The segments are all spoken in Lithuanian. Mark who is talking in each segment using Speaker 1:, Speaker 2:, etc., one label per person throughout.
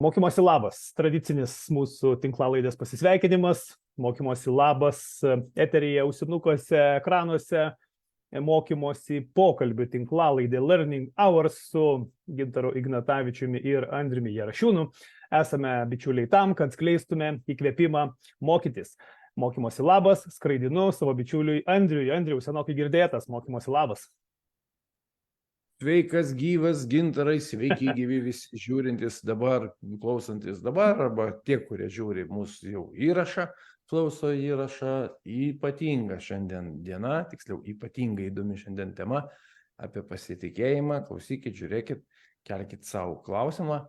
Speaker 1: Mokymosi labas. Tradicinis mūsų tinklalaidės pasisveikinimas. Mokymosi labas eteryje, ausinukuose, ekranuose. Mokymosi pokalbių tinklalaidė Learning Hours su Gintaru Ignatavičiumi ir Andriumi Jarašiūnu. Esame bičiuliai tam, kad skleistume įkvėpimą mokytis. Mokymosi labas, skraidinu savo bičiuliui Andriui. Andriu, senokai girdėtas, mokymosi labas.
Speaker 2: Sveikas, gyvas, Gintarai, sveiki gyvi visi žiūrintys dabar, klausantis dabar, arba tie, kurie žiūri mūsų jau įrašą, klauso įrašą. Ypatinga šiandien diena, tiksliau ypatingai įdomi šiandien tema apie pasitikėjimą. Klausykit, žiūrėkit, kelkit savo klausimą.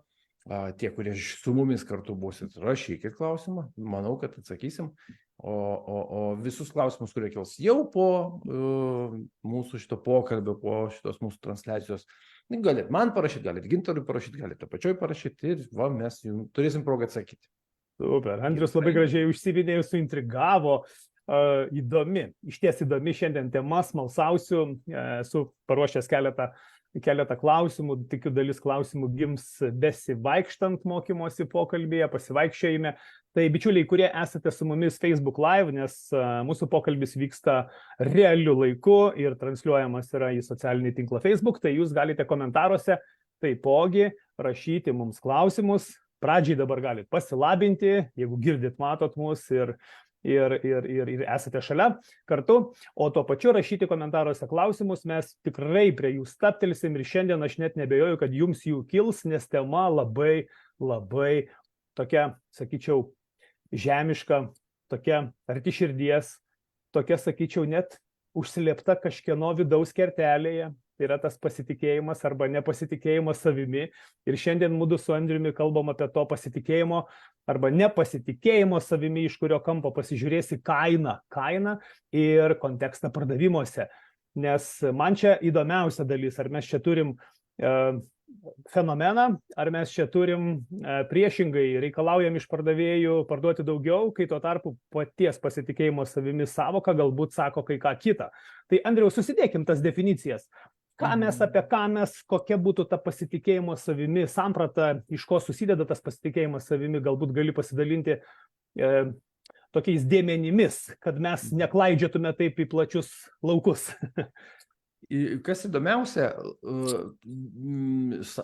Speaker 2: Tie, kurie su mumis kartu būsit, rašykit klausimą, manau, kad atsakysim. O visus klausimus, kurie kils jau po mūsų šito pokalbio, po šitos mūsų transliacijos, galit man parašyti, galit Gintarui parašyti, galit apačioj parašyti ir mes jums turėsim progą atsakyti.
Speaker 1: Super, Andrius labai gražiai užsivinėjo, suintrigavo, įdomi, išties įdomi šiandien tema, smalsausiu, esu paruošęs keletą klausimų, tikiu dalis klausimų gims besivaikštant mokymosi pokalbėje, pasivaikščiojime. Tai bičiuliai, kurie esate su mumis Facebook Live, nes mūsų pokalbis vyksta realiu laiku ir transliuojamas yra į socialinį tinklą Facebook, tai jūs galite komentaruose taipogi rašyti mums klausimus. Pradžiai dabar galite pasilabinti, jeigu girdit, matot mus ir esate šalia kartu, o tuo pačiu rašyti komentaruose klausimus, mes tikrai prie jų staptelsim ir šiandien aš net nebejoju, kad jums jų kils, nes tema labai tokia, sakyčiau, žemiška, tokia arti širdies, tokia, sakyčiau, net užslėpta kažkieno vidaus kertelėje. Tai yra tas pasitikėjimas arba nepasitikėjimas savimi. Ir šiandien mudu su Andriumi kalbam apie to pasitikėjimo arba nepasitikėjimo savimi, iš kurio kampo pasižiūrėsi kainą ir kontekstą pardavimuose. Nes man čia įdomiausia dalis, ar mes čia turim fenomeną, ar mes čia turim priešingai reikalaujam iš pardavėjų parduoti daugiau, kai tuo tarpu paties pasitikėjimo savimi savoka galbūt sako kai ką kitą. Tai Andriau, susidėkim tas definicijas. Apie ką mes, kokia būtų ta pasitikėjimo savimi samprata, iš ko susideda tas pasitikėjimas savimi, galbūt gali pasidalinti tokiais dėmenimis, kad mes neklaidžiatume taip į plačius laukus.
Speaker 2: Kas įdomiausia,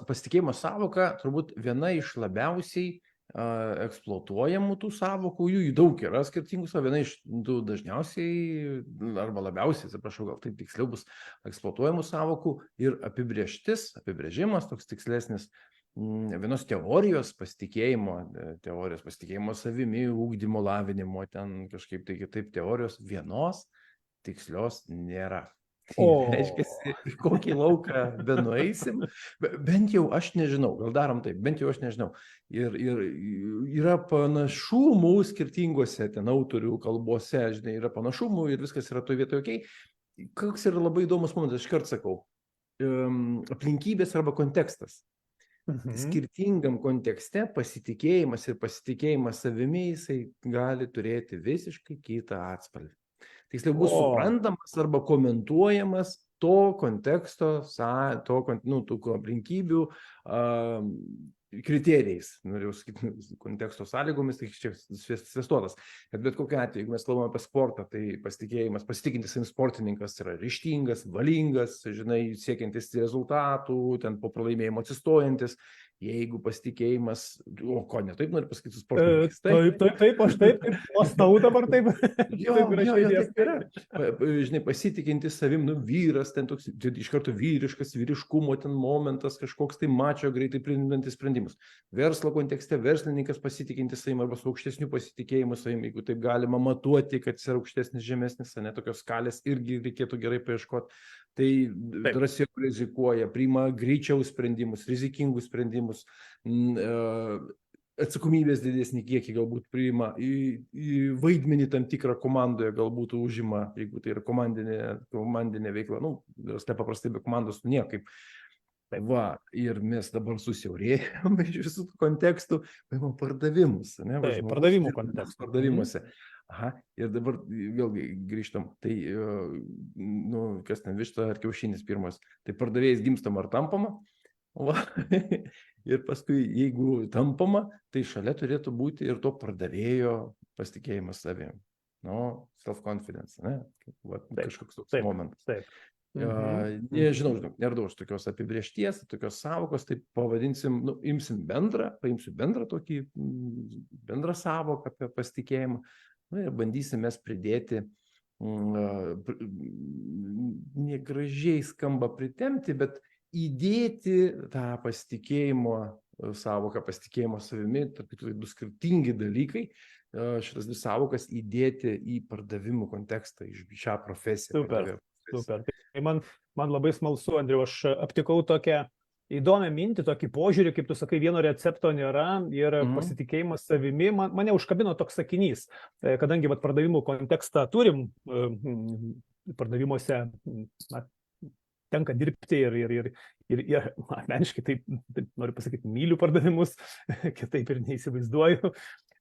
Speaker 2: pasitikėjimo savoka turbūt viena iš labiausiai eksploatuojamų tų savokų, jų daug yra skirtingų, viena iš tų dažniausiai arba labiausiai, atsiprašau, gal taip tiksliau bus, eksploatuojamų savokų ir apibrėžimas toks tikslesnis vienos teorijos pasitikėjimo savimi, ugdymo lavinimo, ten kažkaip tai kitaip teorijos vienos tikslios nėra. Reiškia, kokį lauką benueisim, bent jau aš nežinau, gal darom taip, bent jau aš nežinau. Ir yra panašumų skirtingose ten autorių kalbose, žinai, yra panašumų ir viskas yra toje vietoje okei. Koks yra labai įdomus momentas, aš kart sakau, aplinkybės arba kontekstas. Skirtingam kontekste pasitikėjimas ir pasitikėjimas savimi, jisai gali turėti visiškai kitą atspalvį. Tiksliau bus suprantamas arba komentuojamas to konteksto, tų aplinkybių kriterijais, norėjau sakyti, konteksto sąlygomis, tai čia svestuotas. Bet kokiu atveju, jeigu mes kalbame apie sportą, tai pasitikintis sportininkas yra ryžtingas, valingas, žinai, siekiantis rezultatų, ten po pralaimėjimo atsistojantis. Jeigu pasitikėjimas, ko ne, taip noriu pasakyti sportininkas.
Speaker 1: Taip, aš taip, ostau dabar taip.
Speaker 2: Taip yra. Žinai, pasitikintis savim, vyras, ten toks, iš karto vyriškumo ten momentas, kažkoks tai mačio greitai priimantis sprendimus. Verslo kontekste verslininkas pasitikintis savim arba su aukštesniu pasitikėjimu savim, jeigu taip galima matuoti, kad jis yra aukštesnis, žemesnis, ne tokios skalės irgi reikėtų gerai paieškoti. Tai drąsiau rizikuoja, priima greičiau sprendimus, rizikingus sprendimus, atsakomybės didesnį kiekį galbūt priima, į vaidmenį tam tikrą komandoje galbūt užima, jeigu tai yra komandinė veikla. Tai paprastai be komandos niekaip. Tai va, ir mes dabar susiaurėjome iš visų kontekstų, paimam pardavimus.
Speaker 1: Pardavimų kontekstų.
Speaker 2: Pardavimuose. Ir dabar vėlgi grįžtam. Tai, kas ten višta ar kiaušinis pirmas. Tai pardavėjais gimstam ar tampama. Va. Ir paskui, jeigu tampama, tai šalia turėtų būti ir to pardavėjo pasitikėjimas savim. Nu, self-confidence, ne? Kažkoks toks momentas.
Speaker 1: Taip.
Speaker 2: Nežinau, neradau aš tokios apibrėžties, tokios savokos, tai pavadinsim, paimsiu bendrą tokį, bendrą savoką apie pasitikėjimą, ir bandysim mes pridėti, negražiai skamba pritemti, bet įdėti tą pasitikėjimo savoką, pasitikėjimo savimi, tarp kitų du skirtingi dalykai, šitas dvi savokas įdėti į pardavimų kontekstą, iš šią profesiją.
Speaker 1: Super. Tai man labai smalsu, Andriau, aš aptikau tokią įdomią mintį, tokį požiūrį, kaip tu sakai, vieno recepto nėra ir pasitikėjimas savimi. Mane užkabino toks sakinys, kadangi pardavimų kontekstą turim, pardavimuose tenka dirbti ir asmeniškai taip noriu pasakyti, myliu pardavimus, kitaip ir neįsivaizduoju.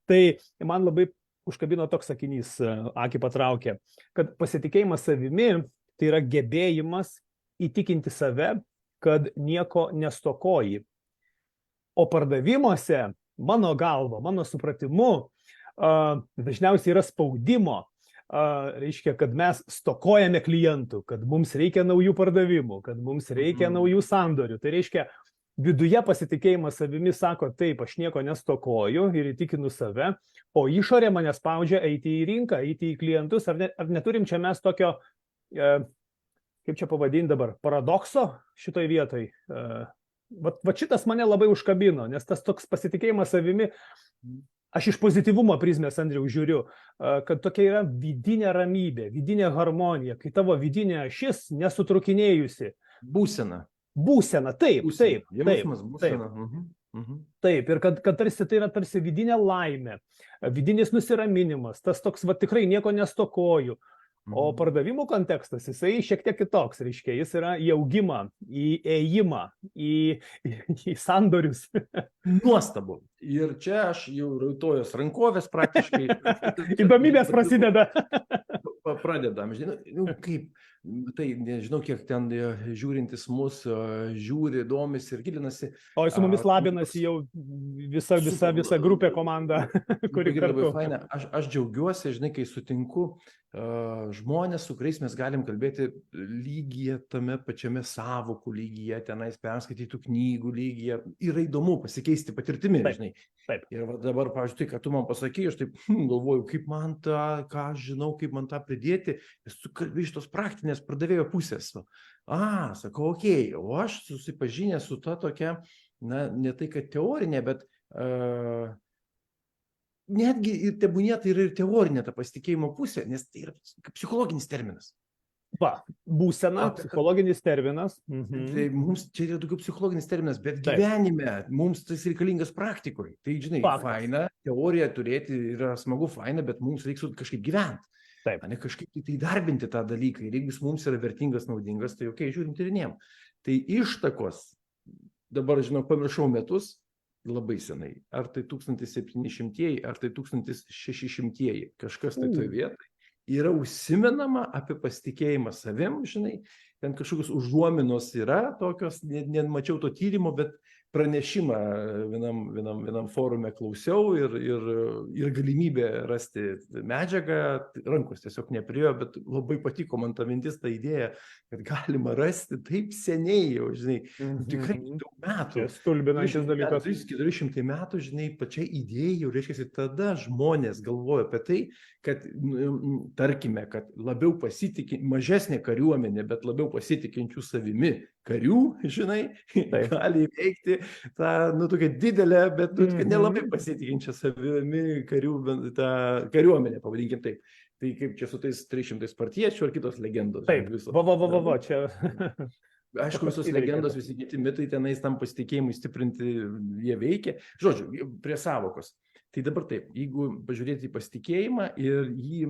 Speaker 1: Tai man labai užkabino toks sakinys, akį patraukė, kad pasitikėjimas savimi tai yra gebėjimas įtikinti save, kad nieko nestokoji. O pardavimuose, mano galva, mano supratimu, dažniausiai yra spaudimo. Reiškia, kad mes stokojame klientų, kad mums reikia naujų pardavimų, kad mums reikia naujų sandorių. Tai reiškia, viduje pasitikėjimas savimi sako, taip, aš nieko nestokoju ir įtikinu save, o išorė mane spaudžia eiti į rinką, eiti į klientus. Ar neturim čia mes tokio, kaip čia pavadinti dabar, paradokso šitoj vietoj? Va šitas mane labai užkabino, nes tas toks pasitikėjimas savimi, aš iš pozityvumo prizmės, Andriau, žiūriu, kad tokia yra vidinė ramybė, vidinė harmonija, kai tavo vidinė ašis nesutrukinėjusi. Būsena, taip.
Speaker 2: Jausmas, būsena.
Speaker 1: Taip, ir kad tarsi tai yra tarsi vidinė laimė, vidinis nusiraminimas, tas toks, tikrai nieko nestokoju. O pardavimų kontekstas, jisai šiek tiek kitoks, reiškia, jis yra į augimą, į ėjimą, į sandorius.
Speaker 2: Nuostabu. Ir čia aš jau rautojos rankovės praktiškai.
Speaker 1: Įdomybės prasideda.
Speaker 2: Pradedam, kaip, tai nežinau, kiek ten žiūrintis mus, žiūri, domisi ir gilinasi.
Speaker 1: O su mumis labinasi jau visa grupė, komanda, kuri kartu.
Speaker 2: Aš džiaugiuosi, kai sutinku žmonės, su kuriais mes galim kalbėti lygyje, tame pačiame savokų lygyje, tenais perskaitytų knygų lygyje. Yra įdomu pasikeisti patirtimi, žinai.
Speaker 1: Taip.
Speaker 2: Ir dabar, pavyzdžiui, tai, kad tu man pasakei, aš taip galvoju, kaip man ką žinau, kaip man tą pridėti, ir tu kalbi iš tos praktinės pardavėjo pusės. Sakau, okei, o aš susipažinęs su ta tokia, ne tai, kad teorinė, bet netgi ir tebūnie tai yra ir teorinė ta pasitikėjimo pusė, nes tai yra psichologinis terminas.
Speaker 1: Būsena, psichologinis terminas.
Speaker 2: Tai mums čia yra daugiau psichologinis terminas, bet gyvenime mums tas reikalingas praktikoje. Tai, žinai, faina, teorija turėti yra smagu, faina, bet mums reiks kažkaip gyventi.
Speaker 1: Taip.
Speaker 2: Ne kažkaip tai darbinti tą dalyką. Ir jeigu jis mums yra vertingas, naudingas, tai žiūrim tyrinėjom. Tai ištakos, dabar, žinau, pamiršau metus, labai senai. Ar tai 1700-ieji, ar tai 1600-ieji. Kažkas tai toje vietoje. Yra užsimenama apie pasitikėjimą savim, žinai, ten kažkokios užuominos yra tokios, nemačiau to tyrimo, bet pranešimą vienam forume klausiau ir galimybė rasti medžiagą, rankos tiesiog nepriėjo, bet labai patiko man ta mintis, ta idėja, kad galima rasti taip seniai jau, žinai, tikrai daug metų.
Speaker 1: Stulbinantis dalykas.
Speaker 2: 400 metų, žinai, pačiai idėjai jau reiškia, tada žmonės galvoja apie tai, kad, tarkime, kad labiau mažesnė kariuomenė, bet labiau pasitikinčių savimi karių, žinai, gali įveikti tą, tokią didelę, bet nelabai pasitikinčią savimi tą kariuomenę, pavadinkim taip. Tai kaip čia su tais 300 spartiečių ar kitos legendos.
Speaker 1: Taip, čia.
Speaker 2: Aišku, visos legendos, visi kiti mitai tenais tam pasitikėjimui stiprinti jie veikia. Žodžiu, prie savokos. Tai dabar taip, jeigu pažiūrėti į pasitikėjimą ir jį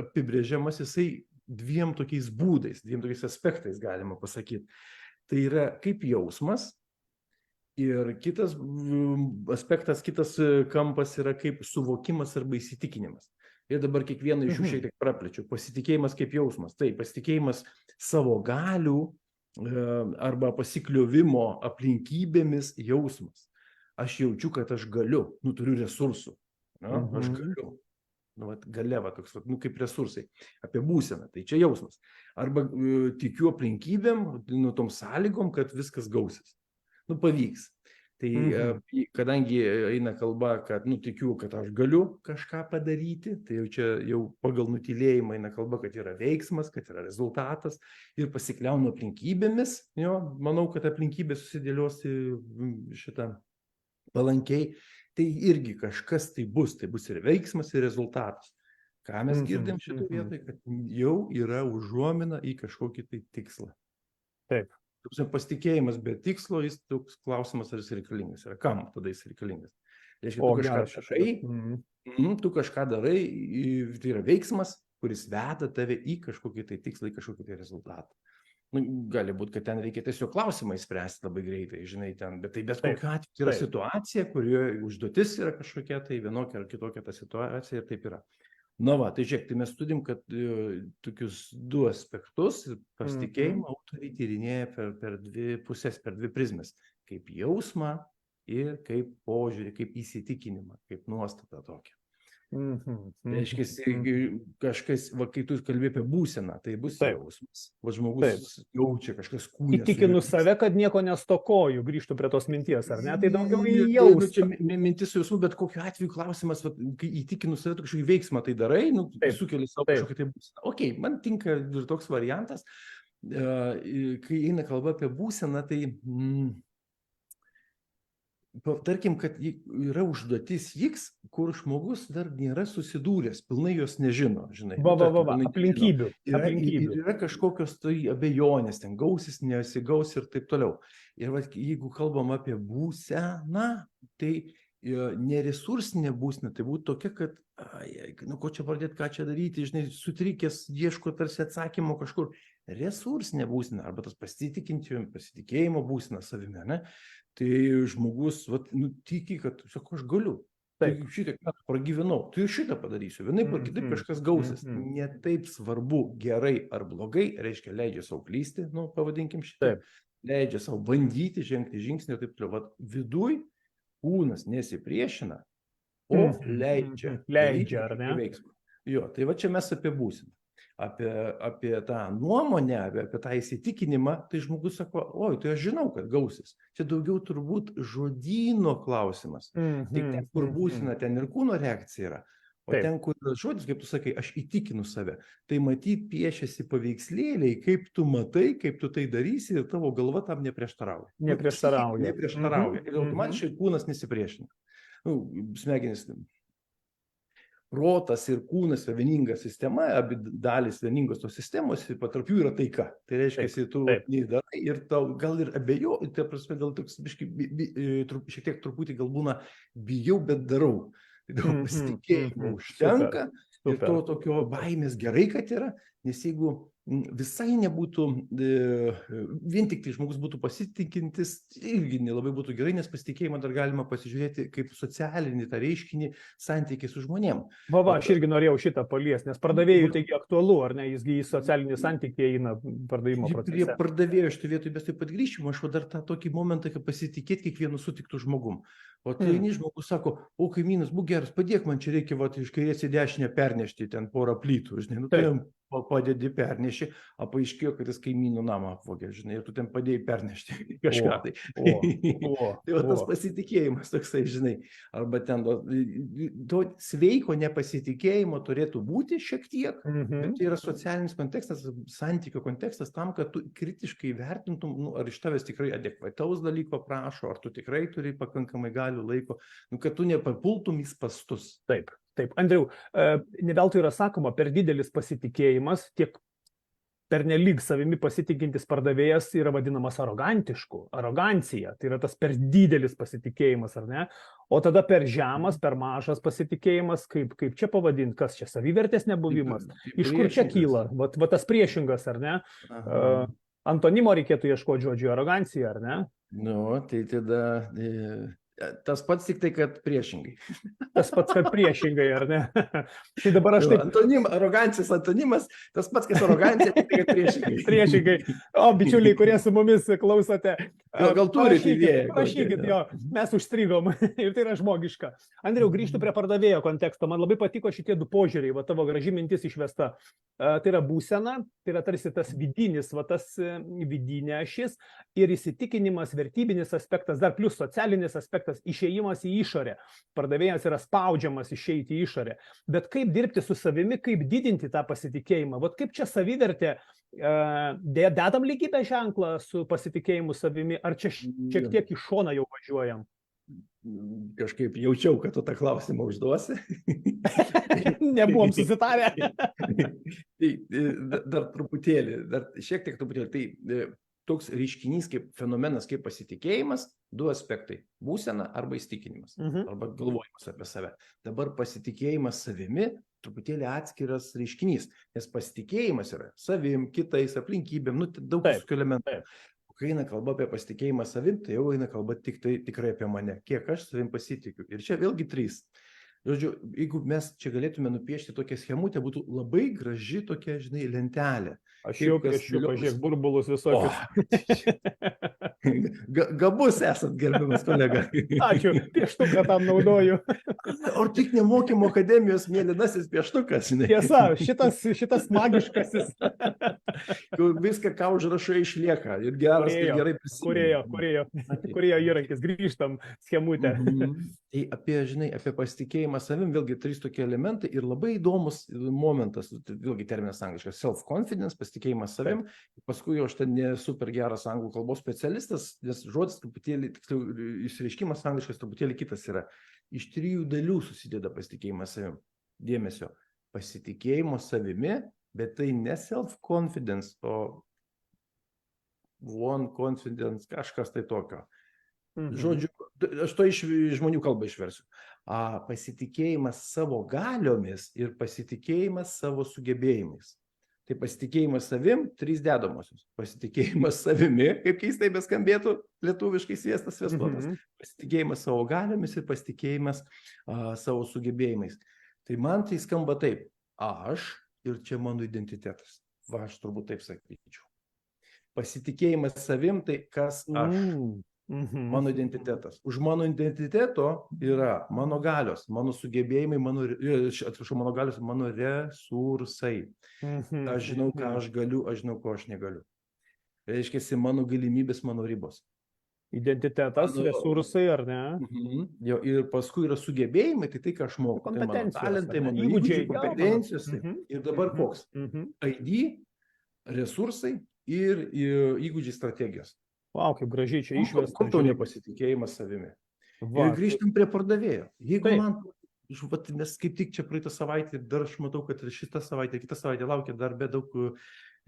Speaker 2: apibrėžiamas jisai dviem tokiais būdais, dviem tokiais aspektais galima pasakyti. Tai yra kaip jausmas ir kitas aspektas, kitas kampas yra kaip suvokimas arba įsitikinimas. Ir dabar kiekvieną iš jų šiek tiek praplečiu. Pasitikėjimas kaip jausmas. Tai pasitikėjimas savo galių arba pasikliovimo aplinkybėmis jausmas. Aš jaučiu, kad aš galiu, turiu resursų, aš galiu. Galia, toks, kaip resursai, apie būseną, tai čia jausmas. Arba tikiu aplinkybėm, tom sąlygom, kad viskas gausis. Pavyks. Tai kadangi eina kalba, kad tikiu, kad aš galiu kažką padaryti, tai jau pagal nutylėjimą eina kalba, kad yra veiksmas, kad yra rezultatas ir pasikliaunu aplinkybėmis. Manau, kad aplinkybės susidėliosi šitą palankiai. Tai irgi kažkas tai bus ir veiksmas, ir rezultatas. Ką mes girdim šitą vietą, kad jau yra užuomina į kažkokį tai tikslą.
Speaker 1: Taip.
Speaker 2: Pasitikėjimas be tikslo, jis toks klausimas, ar jis reikalingas. Ir kam tada jis reikalingas? Reiškia, tu kažką darai, tai yra veiksmas, kuris veda tave į kažkokį tai tikslą, į kažkokį tai rezultatą. Gali būti, kad ten reikia tiesiog klausimą įspręsti labai greitai, žinai, bet kokiu atveju yra situacija, kurioje užduotis yra kažkokia, tai vienokia ar kitokia ta situacija ir taip yra. Tai žiūrėk, tai mes studim, kad tokius du aspektus pasitikėjimą autoriai tyrinėja per dvi pusės, per dvi prizmes, kaip jausmą ir kaip požiūrį, kaip įsitikinimą, kaip nuostatą tokią. Reiškia, kažkas, kai tu kalbė apie būseną, tai bus jausmas. Žmogus jaučia kažkas kūne.
Speaker 1: Įtikinu save, kad nieko nestokoju, grįžtų prie tos minties, ar ne? Tai daugiau į jausmą.
Speaker 2: Mintis su jausmu, bet kokiu atveju klausimas, kai įtikinu save, tu kažkokį veiksmą tai darai, sukeli savo kažkokį tai būseną. Ok, man tinka ir toks variantas, kai eina kalba apie būseną, tai tarkim, kad yra užduotis X, kur žmogus dar nėra susidūręs, pilnai jos nežino, žinai.
Speaker 1: Aplinkybių.
Speaker 2: Ir yra kažkokios tai abejonės, ten gausis, nesigaus ir taip toliau. Ir jeigu kalbam apie būseną, tai neresursinė būsena, tai būtų tokia, kad, ko čia pradėti, ką čia daryti, žinai, sutrikęs, ieško tarsi atsakymo kažkur. Resursinė būsena, arba tas pasitikėjimo būsena savime, ne? Tai žmogus tiki, kad, sako, aš galiu. Tai šitiek metų pragyvenau, tai šitą padarysiu. Vienaip ar kitaip kažkas gausis. Ne taip svarbu, gerai ar blogai, reiškia, leidžia savo klysti, pavadinkim šitą. Leidžia savo bandyti, žengti žingsnį ir taip toliau. Viduj kūnas nesipriešina, o leidžia.
Speaker 1: Leidžia, ar ne?
Speaker 2: Veiksmą. Jo, tai čia mes apie būseną. Apie tą nuomonę, apie tą įsitikinimą, tai žmogus sako, oi, tai aš žinau, kad gausis. Čia daugiau turbūt žodyno klausimas. Tik ten, kur būsena, ten ir kūno reakcija yra. O ten, kur žodis, kaip tu sakai, aš įtikinu save. Tai matyt piešiasi paveikslėliai, kaip tu matai, kaip tu tai darysi ir tavo galva tam neprieštarauja. Neprieštarauja. Ir automatiškai kūnas nesipriešina. Smegenys. Protas ir kūnas yra vieninga sistema, abi dalys vieningos tos sistemos, ir tarp jų yra taika. Tai reiškia, tu neįdarai ir tau gal ir abejo, tai prasme, gal toks šiek tiek truputį gal būna bijau, bet darau. Tai daug pasitikėjimo užtenka ir to tokio baimės gerai, kad yra, nes jeigu visai nebūtų, vien tik tai žmogus būtų pasitikintis, irgi nelabai būtų gerai, nes pasitikėjimą dar galima pasižiūrėti kaip socialinį tą reiškinį santykį su žmonėm.
Speaker 1: Aš irgi norėjau šitą paliesti, nes pardavėjų taigi aktualu, ar ne, jisgi į socialinį santykį eina pardavimo procese.
Speaker 2: Prie pardavėjo šitą vietoj, bet taip pat grįžčiau, aš dar tą tokį momentą, kad pasitikėti kiekvienu sutiktų žmogum. O tai žmogus sako, o kaimynas, būk geras, padėk man, čia reikia iš kairės į dešinę pernešti ten porą plytų, žinai, tai padedi perneši, paaiškėjo, kad jis kaimynų namą apvogė, žinai, ir tu ten padėjai pernešti kažką tai. Tai tas pasitikėjimas toksai, žinai, arba ten to sveiko nepasitikėjimo turėtų būti šiek tiek, bet tai yra socialinis kontekstas, santykio kontekstas tam, kad tu kritiškai vertintum, ar iš tavęs tikrai adekvataus dalyko prašo, ar tu tikrai turi pakankamai galių laiko, kad tu nepapultum į spastus.
Speaker 1: Taip. Andriau, ne veltui yra sakoma, per didelis pasitikėjimas, tiek pernelyg savimi pasitikintis pardavėjas yra vadinamas arogantišku, arogancija, tai yra tas per didelis pasitikėjimas, ar ne? O tada per žemas, per mažas pasitikėjimas, kaip čia pavadinti, kas čia savivertės nebuvimas, iš kur čia kyla, va tas priešingas, ar ne? Antonimo reikėtų ieškoti žodžiu arogancija, ar ne?
Speaker 2: Tai tada Tas pats tik tai, kad priešingai.
Speaker 1: Tas pats, kad priešingai, ar ne? Tai dabar aš taip...
Speaker 2: Arogancijos antonimas, tas pats, kas arogancija, tik tai, kad priešingai.
Speaker 1: Priešingai. O, bičiuliai, kurie su mumis klausote,
Speaker 2: Gal turite idėją?
Speaker 1: Prašykit, jo, mes užstrigom ir tai yra žmogiška. Andriau, grįžtu prie pardavėjo konteksto. Man labai patiko šitie du požiūriai, va tavo graži mintis išvesta. Tai yra būsena, tai yra tarsi tas vidinis, va tas vidinė ašis ir įsitikinimas, vertybinis aspektas, dar plus socialinis aspektas, išėjimas į išorę. Pardavėjas yra spaudžiamas išeiti į išorę. Bet kaip dirbti su savimi, kaip didinti tą pasitikėjimą? Vat kaip čia savivertė, dedam lygybę ženklą su pasitikėjimu savimi, ar čia šiek tiek į šoną jau važiuojam?
Speaker 2: Kažkaip jaučiau, kad tu tą klausimą užduosi.
Speaker 1: Nebuvom susitarę.
Speaker 2: Tai dar truputėlį, šiek tiek truputėlį. Tai toks reiškinys kaip fenomenas, kaip pasitikėjimas, du aspektai - būsena arba įsitikinimas, arba galvojimas apie save. Dabar pasitikėjimas savimi truputėlį atskiras reiškinys, nes pasitikėjimas yra savim, kitais, aplinkybėm, daug visokių elementų. Kai eina kalba apie pasitikėjimą savim, tai jau eina kalba tikrai apie mane, kiek aš savim pasitikiu. Ir čia vėlgi 3. Žodžiu, jeigu mes čia galėtume nupiešti tokią schemutę, būtų labai graži tokia, žinai, lentelė.
Speaker 1: Aš jau piešiu, pažiūrėk, burbulus visokius.
Speaker 2: Gabus esat, gerbiamas kolega.
Speaker 1: Ačiū, pieštuką tam naudoju.
Speaker 2: Ar tik nemokymo akademijos mėlynasis pieštukas?
Speaker 1: Tiesa, šitas magiškasis.
Speaker 2: Viską, ką užrašai, išlieka. Ir geras, ir gerai prisimenu.
Speaker 1: Kurėjo įrankis, grįžtam schemutę.
Speaker 2: Tai apie pasitikėjimą savim, vėlgi 3 tokie elementai ir labai įdomus momentas, vėlgi terminas angliškas, self-confidence, pasitikėjimas savim. Paskui aš ten nesu super geras anglų kalbos specialistas, nes žodis truputėlį, išreiškimas angliškas truputėlį kitas yra. Iš 3 dalių susideda pasitikėjimas savim. Dėmesio, pasitikėjimo savimi, bet tai ne self-confidence, o one confidence, kažkas tai tokio. Žodžiu, aš to iš žmonių kalbą išversiu. Pasitikėjimas savo galiomis ir pasitikėjimas savo sugebėjimais. Tai pasitikėjimas savim 3 dedamosios. Pasitikėjimas savimi, kaip keistai beskambėtų lietuviškai sviestas sviestuotas. Pasitikėjimas savo galiomis ir pasitikėjimas savo sugebėjimais. Tai man tai skamba taip. Aš ir čia mano identitetas. Va, aš turbūt taip sakyčiau. Pasitikėjimas savim tai kas aš. Mano identitetas. Už mano identiteto yra mano galios, mano sugebėjimai, mano galios, mano resursai. Aš žinau, ką aš galiu, aš žinau, ko aš negaliu. Reiškia, mano galimybės, mano ribos.
Speaker 1: Identitetas, resursai, ar ne?
Speaker 2: Jo, ir paskui yra sugebėjimai, tai ką aš moku. Tai mano talentai, mano įgūdžiai, kompetencijos. Ir dabar koks? ID, resursai ir įgūdžiai strategijos.
Speaker 1: Vau, kaip gražiai čia išvesta.
Speaker 2: Kur tau nepasitikėjimas savimi? Ir grįžtam prie pardavėjo. Jeigu man, nes kaip tik čia praeitą savaitę, dar aš matau, kad šitą savaitę, kitą savaitę laukia dar be daug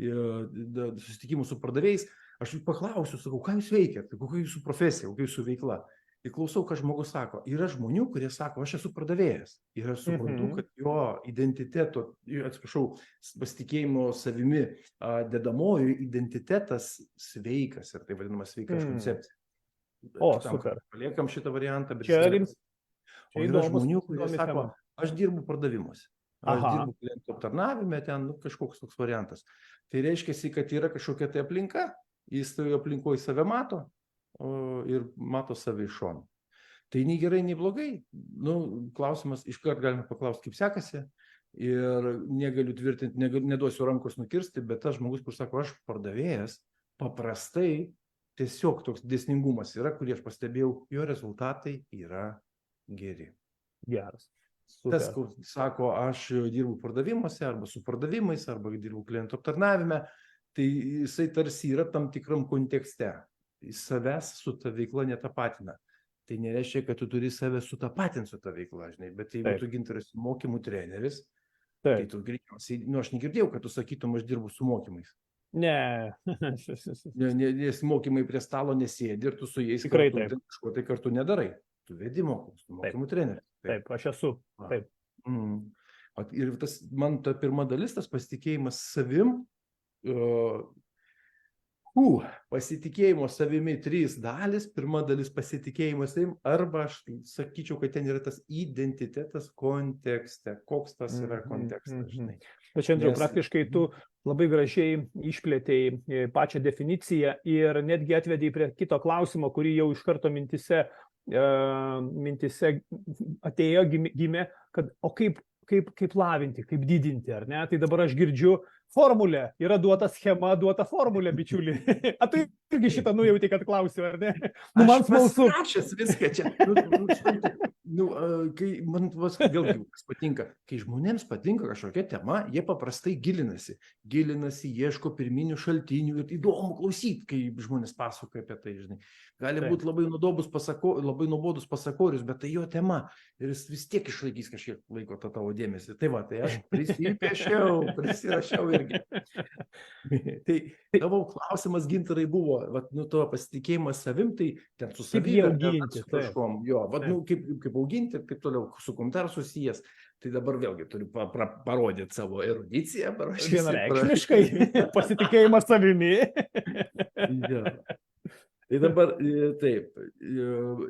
Speaker 2: susitikimų su pardavėjais, aš paklausiu, sakau, ką jūs veikiat, kokia jūsų profesija, kokia jūsų veikla. Ir klausau, ką žmogus sako. Yra žmonių, kurie sako, aš esu pardavėjas. Ir aš suprantu, kad jo identiteto, pasitikėjimo savimi dedamojo identitetas sveikas ir tai vadinamas sveikas koncepcija.
Speaker 1: O, super.
Speaker 2: Paliekam šitą variantą.
Speaker 1: Čia
Speaker 2: yra žmonių, kurie sako, aš dirbu pardavimuose. Aš dirbu klientų aptarnavime, ten kažkoks toks variantas. Tai reiškia, kad yra kažkokia tai aplinka, jis toje aplinkoje save mato. Ir mato save iš šono. Tai nei gerai, nei blogai. Klausimas, iškart galime paklausti, kaip sekasi. Ir negaliu tvirtinti, neduosiu rankos nukirsti, bet tas žmogus, kur sako, aš pardavėjas, paprastai tiesiog toks dėsningumas yra, kurį aš pastebėjau, jo rezultatai yra geri.
Speaker 1: Geras.
Speaker 2: Tas, kur sako, aš dirbu pardavimuose, arba su pardavimais, arba dirbu klientų aptarnavime, tai jisai tarsi yra tam tikram kontekste. Savęs su ta veikla netapatina. Tai nereiškia, kad tu turi save sutapatinti su ta veikla, žinai, bet jeigu tu gintaras mokymų treneris, tai tu greičiausiai, aš negirdėjau, kad tu sakytum, aš dirbu su mokymais.
Speaker 1: Ne.
Speaker 2: Nes mokymai prie stalo nesėdi ir tu su jais kažko tai kartu nedarai. Tu vedi mokymus, tu mokymų treneris.
Speaker 1: Taip, aš esu. Taip.
Speaker 2: Ir man ta pirma dalis, tas pasitikėjimas savim, Pasitikėjimo savimi 3 dalis. Pirma dalis pasitikėjimo savim, arba aš sakyčiau, kad ten yra tas identitetas kontekste. Koks tas yra kontekstas, žinai.
Speaker 1: Bet šiandien praktiškai tu labai gražiai išplėtėjai pačią definiciją ir netgi atvedėjai prie kito klausimo, kurį jau iš karto mintise atėjo, gimė, kad o kaip lavinti, kaip didinti, ar ne? Tai dabar aš girdžiu formulę, yra duota schema, duota formulė, bičiuli. A tu irgi šitą nujauti, kad klausiu, ar ne? Nu, man smalsu.
Speaker 2: Aš pasirašęs viską čia. Kai man vėlgi patinka, kai žmonėms patinka kažkokia tema, jie paprastai gilinasi, ieško pirminių šaltinių ir įdomu klausyti, kai žmonės pasakoja apie tai, žinai. Gali būti labai nuobodus pasakorius, bet tai jo tema ir jis vis tiek išlaikys kažkiek laiko tą tavo dėmesį. Tai va, tai aš prisirašiau irgi. Tai tavo klausimas, Gintarai, buvo, to pasitikėjimas savim, tai ten su savim kažkom, jo, kaip auginti ir taip toliau, su kom dar susijęs. Tai dabar vėlgi turiu parodyti savo erudiciją.
Speaker 1: Vienareikšmiškai pasitikėjimas savimi.
Speaker 2: Tai dabar taip,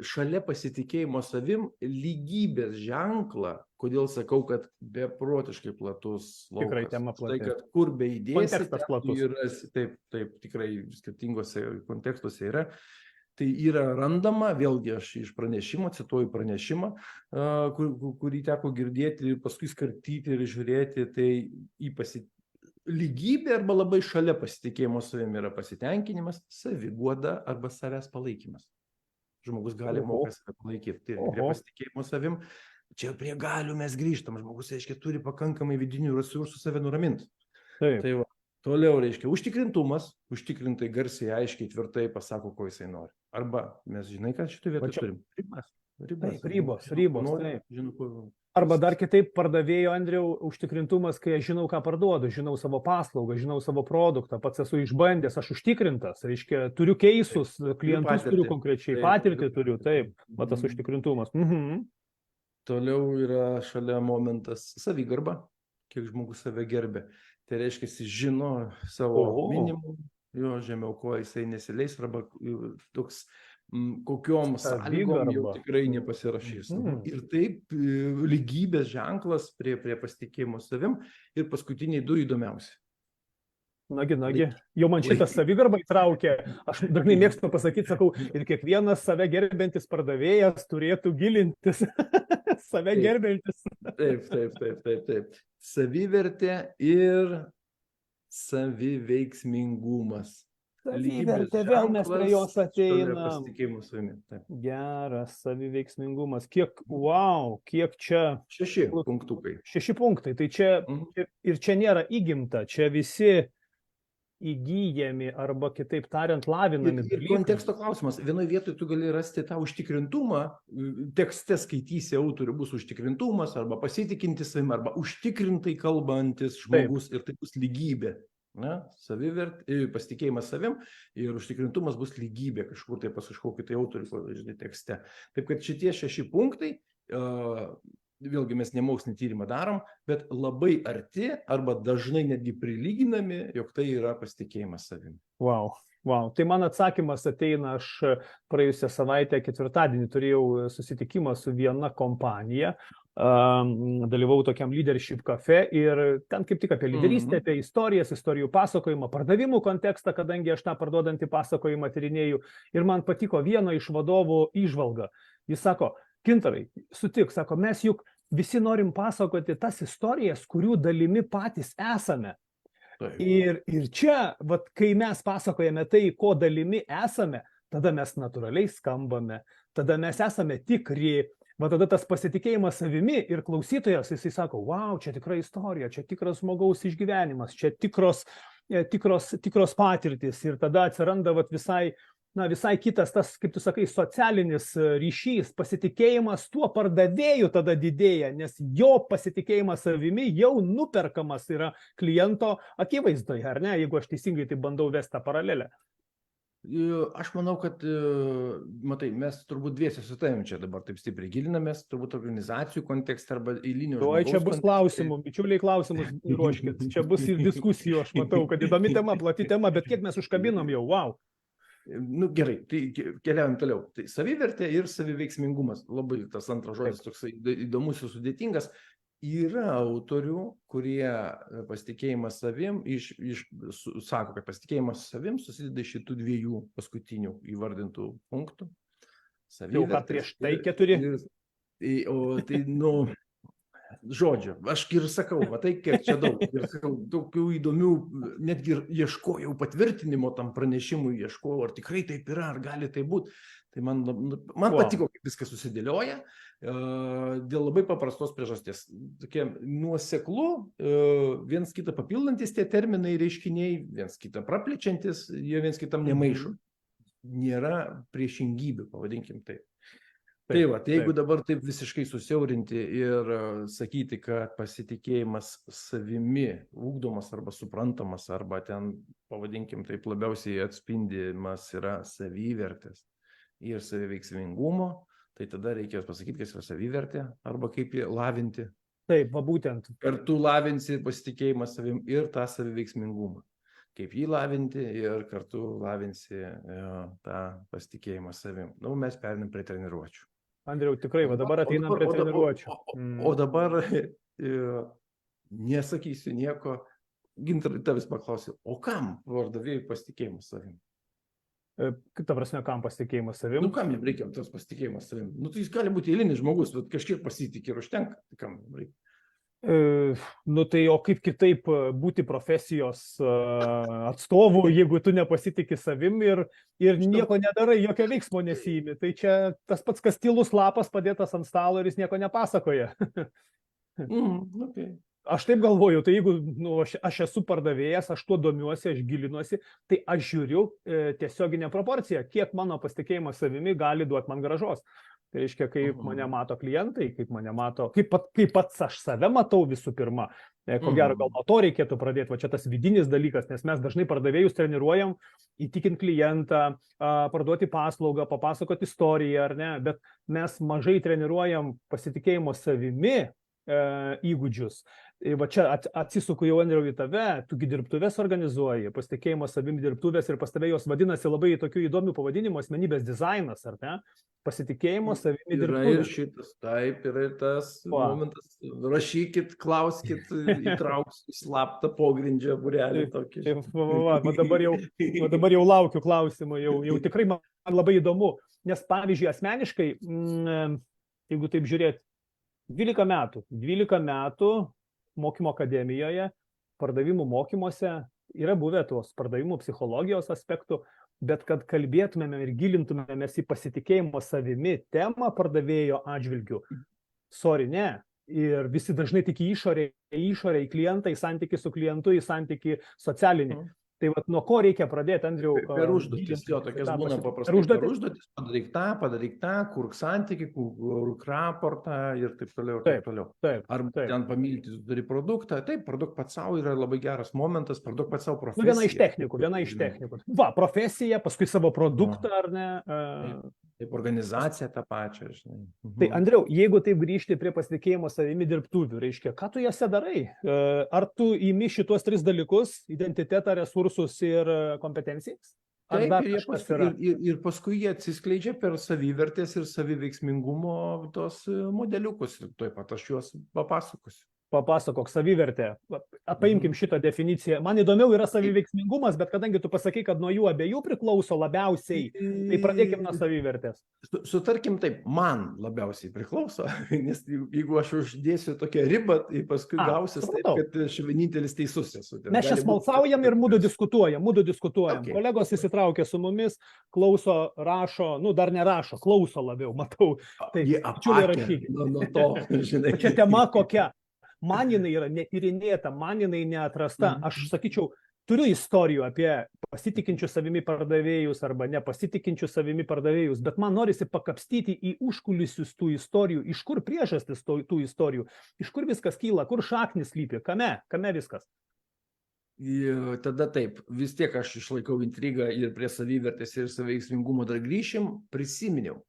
Speaker 2: šalia pasitikėjimo savim lygybės ženklą, kodėl sakau, kad beprotiškai platus laukas.
Speaker 1: Tikrai tema plati.
Speaker 2: Tai, kad kur beįdėsi,
Speaker 1: kontekstas platus.
Speaker 2: Taip, tikrai skirtingose kontekstuose yra. Tai yra randama, vėlgi aš iš pranešimo, cituoju pranešimą, kurį teko girdėti ir paskui skartyti ir žiūrėti, tai lygybė arba labai šalia pasitikėjimo savimi yra pasitenkinimas, saviguoda arba savęs palaikymas. Žmogus gali moka save palaikyti. Tai prie pasitikėjimo savim, čia prie galių mes grįžtam. Žmogus, reiškia, turi pakankamai vidinių resursų save nuraminti. Tai va, toliau, reiškia, užtikrintai garsiai, aiškiai, tvirtai pasako, ko jisai nori. Arba mes žinai, kad šitą vietą turim.
Speaker 1: Ribos.
Speaker 2: Žinau, ko...
Speaker 1: Arba dar kitaip pardavėjo, Andriau, užtikrintumas, kai aš žinau, ką parduodu, žinau savo paslaugą, žinau savo produktą, pats esu išbandęs, aš užtikrintas, reiškia, turiu keisus, klientus turiu konkrečiai, patirtį turiu, taip, tas užtikrintumas.
Speaker 2: Toliau yra šalia momentas savigarba, kiek žmogus save gerbė. Tai reiškia, jis žino savo minimum, jo žemiau ko jisai nesileis, arba toks kokiom sąlygom jau tikrai nepasirašys. Ir taip lygybės ženklas prie pasitikėjimo savim. Ir paskutiniai 2 įdomiausi.
Speaker 1: Nagi, jau man šitas savigarba įtraukė. Aš dažnai mėgstu pasakyti, sakau, ir kiekvienas save gerbiantis pardavėjas turėtų gilintis. Save gerbiantis.
Speaker 2: Taip. Savivertė ir saviveiksmingumas.
Speaker 1: Savivertė, vėl mes prie jos ateinam.
Speaker 2: Geras,
Speaker 1: saviveiksmingumas. Kiek čia...
Speaker 2: 6 punktukai.
Speaker 1: 6 punktai. Tai čia ir čia nėra įgimta, čia visi įgyjami arba kitaip tariant lavinami.
Speaker 2: Ir konteksto klausimas. Vienoje vietoje tu gali rasti tą užtikrintumą, tekste skaitysi autorių bus užtikrintumas arba pasitikintis savim, arba užtikrintai kalbantis žmogus. Ir tai bus lygybė. Pasitikėjimas savim ir užtikrintumas bus lygybė kažkur tai pas kažkokį tai autorių tekste. Taip kad šitie 6 punktai, vėlgi mes nemokslinį tyrimą darom, bet labai arti arba dažnai netgi prilyginami, jog tai yra pasitikėjimas savim.
Speaker 1: Wow. Tai man atsakymas ateina, aš praėjusią savaitę ketvirtadienį turėjau susitikimą su viena kompanija, dalyvau tokiam leadership cafe ir ten kaip tik apie lyderystę, apie istorijas, istorijų pasakojimą, pardavimų kontekstą, kadangi aš tą parduodantį pasakojimą tyrinėju. Ir man patiko vieno iš vadovų įžvalga. Jis sako, Gintarai, sutik, sako, mes juk visi norim pasakoti tas istorijas, kurių dalimi patys esame. Ir čia, kai mes pasakojame tai, ko dalimi esame, tada mes natūraliai skambame, tada mes esame tikri, tada tas pasitikėjimas savimi ir klausytojas, jisai sako, wow, čia tikra istorija, čia tikras žmogaus išgyvenimas, čia tikros patirtis ir tada atsiranda visai kitas tas, kaip tu sakai, socialinis ryšys, pasitikėjimas tuo pardavėju tada didėja, nes jo pasitikėjimas savimi jau nuperkamas yra kliento akivaizdoje, ar ne, jeigu aš teisingai tai bandau vesti tą paralelę.
Speaker 2: Aš manau, kad, matai, mes turbūt dviese su tavim čia dabar taip stipriai gilinamės, turbūt organizacijų kontekste arba eilinio
Speaker 1: Oi, čia
Speaker 2: žmogaus
Speaker 1: bus
Speaker 2: kontekste.
Speaker 1: klausimų, bičiuliai klausimus ruoškit, čia bus ir diskusijų, aš matau, kad įdomi tema, plati tema, bet kiek mes užkabinom jau, wow.
Speaker 2: Nu gerai, tai keliaujam toliau. Tai savivertė ir saviveiksmingumas, labai tas antras žodis toks įdomus ir sudėtingas. Yra autorių, kurie pasitikėjimas savim, sako, kad pasitikėjimas savim susideda iš šitų dviejų paskutinių įvardintų punktų.
Speaker 1: Jau ką prieš tai 4?
Speaker 2: O tai, žodžiu, aš ir sakau, matai, kiek čia daug. Ir sakau, tokių įdomių, netgi ieškojau patvirtinimo tam pranešimui, ieškojau, ar tikrai taip yra, ar gali tai būti. Tai man patiko, kaip viskas susidėlioja, dėl labai paprastos priežasties. Tokie nuoseklu, viens kitą papildantis tie terminai, reiškiniai, viens kitą praplečiantis, jie viens kitam nemaišo. Nėra priešingybių, pavadinkim taip. Tai va, tai jeigu dabar taip visiškai susiaurinti ir sakyti, kad pasitikėjimas savimi ugdomas arba suprantamas, arba ten, pavadinkim taip, labiausiai atspindimas yra savivertės ir saviveiksmingumo, tai tada reikės pasakyti, kas yra savivertė arba kaip jį lavinti.
Speaker 1: Taip, va būtent.
Speaker 2: Kartu lavinsi pasitikėjimą savim ir tą saviveiksmingumą. Kaip jį lavinti ir kartu lavinsi tą pasitikėjimą savim. Mes perinam prie treniruočių.
Speaker 1: Andriau, tikrai, va dabar ateinam prie treniruočių.
Speaker 2: O dabar nesakysiu nieko. Gintarai, tavęs paklausiu, o kam pardavėjui pasitikėjimas savim?
Speaker 1: Kaip ta prasme, kam pasitikėjimas savim?
Speaker 2: Kam jam reikia tas pasitikėjimas savim? Tai jis gali būti eilinis žmogus, bet kažkiek pasitikė ir užtenka. Kam reikia?
Speaker 1: Tai o kaip kitaip būti profesijos atstovų, jeigu tu nepasitikė savim ir nieko nedarai, jokio veiksmo nesiimi. Tai čia tas pats, kas tylus lapas padėtas ant stalo ir jis nieko nepasakoja.
Speaker 2: Okay.
Speaker 1: Aš taip galvoju, tai jeigu aš esu pardavėjas, aš tuo domiuosi, aš gilinuosi, tai aš žiūriu tiesioginę proporciją, kiek mano pasitikėjimas savimi gali duoti man grąžos. Tai reiškia, kaip mane mato klientai, kaip mane mato, kaip pats aš save matau visų pirma. Ko gero, gal nuo to reikėtų pradėti, va čia tas vidinis dalykas, nes mes dažnai pardavėjus treniruojam, įtikint klientą, parduoti paslaugą, papasakoti istoriją, ar ne, bet mes mažai treniruojam pasitikėjimo savimi įgūdžius. Va čia atsisuku jau, Andriau, į tave, tugi dirbtuvės organizuoji, pasitikėjimo savim dirbtuvės ir pas tave jos vadinasi labai tokių įdomių pavadinimų, asmenybės dizainas, ar ne? Pasitikėjimo savimi dirbtuvės.
Speaker 2: Yra ir šitas, taip, yra ir tas momentas, rašykit, klauskit, įtrauksiu slaptą pogrindžią būrelį tokį.
Speaker 1: Dabar jau laukiu klausimų, jau tikrai man labai įdomu, nes pavyzdžiui, asmeniškai, jeigu taip žiūrėti, 12 metų mokymo akademijoje, pardavimų mokymuose yra buvę tos pardavimų psichologijos aspektų, bet kad kalbėtumėme ir gilintumėmės į pasitikėjimo savimi temą pardavėjo atžvilgių, ne. Ir visi dažnai tik į išorę, į klientą, į santykį su klientu, į santykį socialinį. Tai vat nuo ko reikia pradėti, Andriau?
Speaker 2: Per užduotis, tokias būna paprastai. Per užduotis, padaryk tą, kurk santykį, kurk raportą ir taip toliau. Arba ten pamilti, tu turi produktą. Taip, parduok pats savo yra labai geras momentas, parduok pats savo profesiją.
Speaker 1: Viena iš technikų. Va, profesija, paskui savo produktą, ar ne?
Speaker 2: Taip, organizacija tą pačią, žinai.
Speaker 1: Tai, Andriau, jeigu taip grįžti prie pasitikėjimo savimi dirbtuvių, reiškia, ką tu jose darai? Ar tu imi šitos 3 dalykus, identitetą, resursus ir kompetencijas?
Speaker 2: Taip, ir paskui jie atsiskleidžia per savivertės ir saviveiksmingumo tos modeliukus. Tuoj pat aš juos papasakosiu.
Speaker 1: Papasakok, savivertė. Paimkim šitą definiciją. Man įdomiau yra saviveiksmingumas, bet kadangi tu pasakai, kad nuo jų abiejų priklauso labiausiai, tai pradėkim nuo savivertės.
Speaker 2: Sutarkim taip, man labiausiai priklauso, nes jeigu aš uždėsiu tokią ribą, tai paskui gausis taip, kad aš vienintelis teisus esu.
Speaker 1: Mes čia smalsaujam ir mudu diskutuojam. Okay. Kolegos įsitraukia su mumis, klauso, rašo, dar nerašo, klauso labiau, matau. Tai,
Speaker 2: nuo to, žinai.
Speaker 1: Čia tema kokia? Man jinai yra netyrinėta, man jinai neatrasta. Aš sakyčiau, turiu istorijų apie pasitikinčių savimi pardavėjus arba nepasitikinčių savimi pardavėjus, bet man norisi pakapstyti į užkulisius tų istorijų, iš kur priežastis tų istorijų, iš kur viskas kyla, kur šaknis slypi, kame viskas.
Speaker 2: tada taip, vis tiek aš išlaikau intrigą ir prie savivertės ir saviveiksmingumo dar grįšim, prisiminiau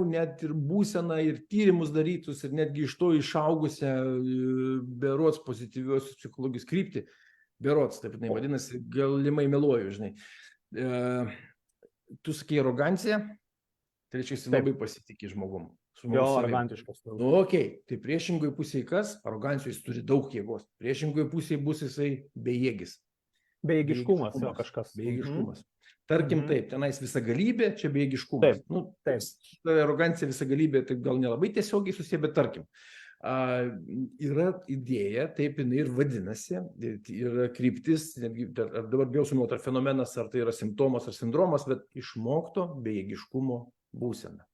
Speaker 2: net ir būseną, ir tyrimus darytus, ir netgi iš to išaugusią berods pozityvios psichologijos kryptį, berods, taip jinai vadinasi, galimai meluoju, žinai. Tu sakai arogancija, tai reiškia, jis labai pasitikė žmogum.
Speaker 1: Jo, arogantiškas.
Speaker 2: Okay. Tai priešingoje pusėje kas? Arogancijos turi daug jėgos. Priešingoje pusėje bus jisai bejėgis.
Speaker 1: Bejėgiškumas, jo kažkas.
Speaker 2: Bejėgiškumas. Tarkim taip, tenais visagalybė, čia bejėgiškumas.
Speaker 1: Taip.
Speaker 2: Arogancija visagalybė, tai gal nelabai tiesiogiai susiję, bet tarkim. Yra idėja, taip jinai ir vadinasi, yra kryptis, dabar bijau sumeluoti, ar fenomenas, ar tai yra simptomas, ar sindromas, bet išmokto bejėgiškumo būsena.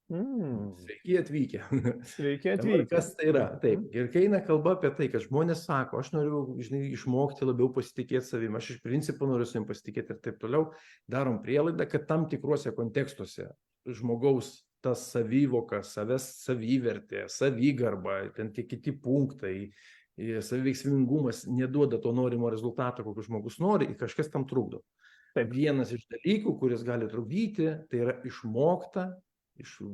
Speaker 2: Sveiki atvykę.
Speaker 1: Sveiki atvykę.
Speaker 2: Kas tai yra? Taip. Ir kai eina kalba apie tai, kad žmonės sako, aš noriu, žinai, išmokti labiau pasitikėti savimi, aš iš principo noriu savimi pasitikėti ir taip toliau, darom prielaidą, kad tam tikruose kontekstuose žmogaus tas savivoka, savęs savivertė, savigarba, ten tie kiti punktai, saviveiksmingumas neduoda to norimo rezultato, kokį žmogus nori, ir kažkas tam trukdo. Taip. Vienas iš dalykų, kuris gali trukdyti, tai yra išmokta iš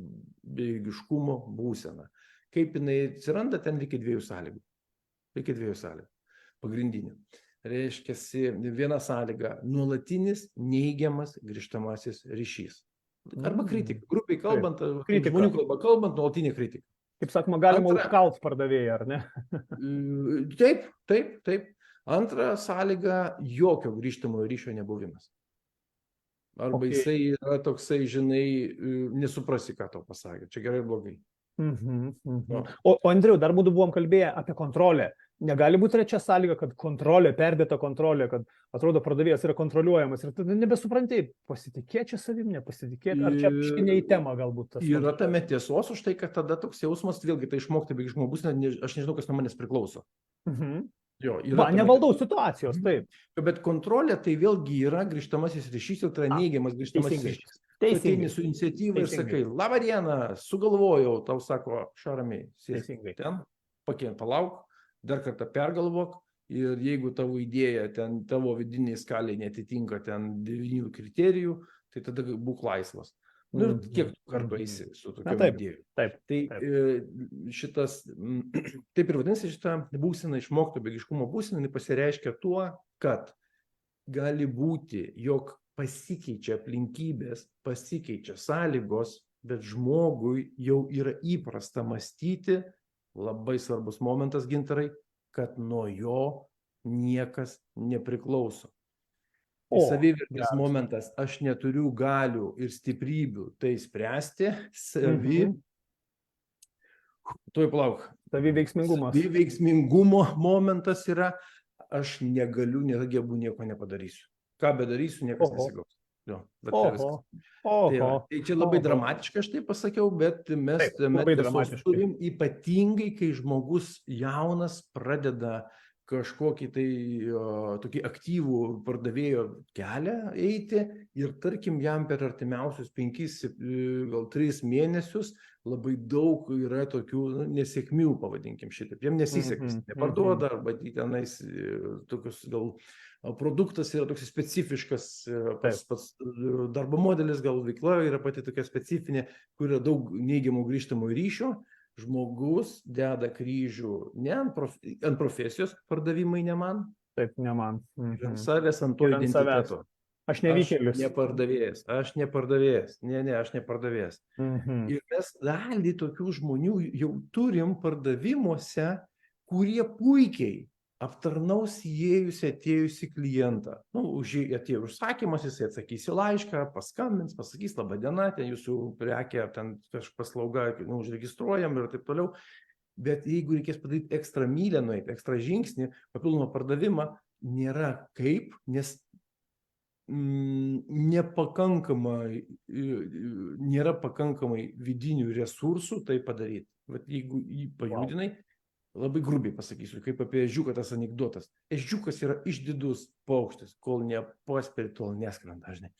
Speaker 2: bejėgiškumo būsena. Kaip jinai atsiranda, ten reikia dviejų sąlygų. Pagrindinių. Reiškia, viena sąlyga - nuolatinis neigiamas grįžtamasis ryšys. Arba kritika. Grupiai kalbant, žmonių kalba kalbant, nuolatinė kritika.
Speaker 1: Kaip sakoma, galima užkalt pardavėją, ar ne?
Speaker 2: Taip. Antra sąlyga - jokio grįžtamojo ryšio nebuvimas. Arba jisai yra toksai, žinai, nesuprasi, ką tau pasakė. Čia gerai ir blogai.
Speaker 1: O Andriau, dar būtų buvom kalbėję apie kontrolę. Negali būti trečia sąlyga, kad kontrolė, perdėta kontrolė, kad atrodo pardavėjas yra kontroliuojamas ir tada nebesupranti, pasitikėti čia savim, nepasitikėti, ar čia ne į temą galbūt tas.
Speaker 2: Yra tame tiesos už tai, kad tada toks jausmas, vėlgi tai išmokti be žmogus, aš nežinau, kas nuo manęs priklauso.
Speaker 1: Nevaldau situacijos, taip.
Speaker 2: Bet kontrolė tai vėlgi yra grįžtamasis ryšys, tai yra neigiamas grįžtamasis ryšys. Tu ateini su iniciatyva ir sakai, labą dieną, sugalvojau, tau sako, šaramiai, sėsk ten, palauk, dar kartą pergalvok ir jeigu tavo idėja ten tavo vidiniai skaliai netitinka ten 9 kriterijų, tai tada būk laisvas. Ir kiek tu kartu eisi su tokiu idėju. Tai šitas, taip ir vadinasi, šitą būseną, išmokto bejėgiškumo būseną, pasireiškia tuo, kad gali būti, jog pasikeičia aplinkybės, pasikeičia sąlygos, bet žmogui jau yra įprasta mąstyti, labai svarbus momentas, Gintarai, kad nuo jo niekas nepriklauso. Savivertės momentas, aš neturiu galių ir stiprybių tai spręsti, Saviveiksmingumo momentas yra, aš negaliu, negebu, nieko nepadarysiu. Ką bedarysiu, niekas nesigaus. Tai čia labai dramatiškai aš tai pasakiau, bet mes turim ypatingai, kai žmogus jaunas pradeda kažkokį tai tokį aktyvų pardavėjo kelią eiti ir tarkim jam per artimiausius 5, gal 3 mėnesius labai daug yra tokių nesėkmių, pavadinkim šitaip. Jam nesisekės, neparduoda, arba tenais tokius gal produktas yra toks specifiškas, pats darbo modelis, gal veikla yra pati tokia specifinė, kur yra daug neigiamų grįžtamų ryšio. Žmogus deda kryžių ne ant profesijos, pardavimai ne man.
Speaker 1: Taip, ne man.
Speaker 2: Ant savęs, ant to identiteto.
Speaker 1: Aš nevykėlis.
Speaker 2: Aš nepardavėjas. Ne, aš nepardavėjas. Ir mes dalį tokių žmonių jau turim pardavimuose, kurie puikiai aptarnaus atėjusi klientą. Atėjo užsakymas, jisai atsakys į laišką, paskambins, pasakys, laba diena, ten jūsų prekė, ten paslauga užregistruojam ir taip toliau. Bet jeigu reikės padaryti ekstra mylę, nueiti ekstra žingsnį, papildomą pardavimą, nėra kaip, nes nėra pakankamai vidinių resursų tai padaryti. Bet jeigu jį pajudinai, labai grubiai pasakysiu, kaip apie ežiuką tas anekdotas. Ežiukas yra išdidus paukštis, kol nepasperi, tol neskrenda, žinai.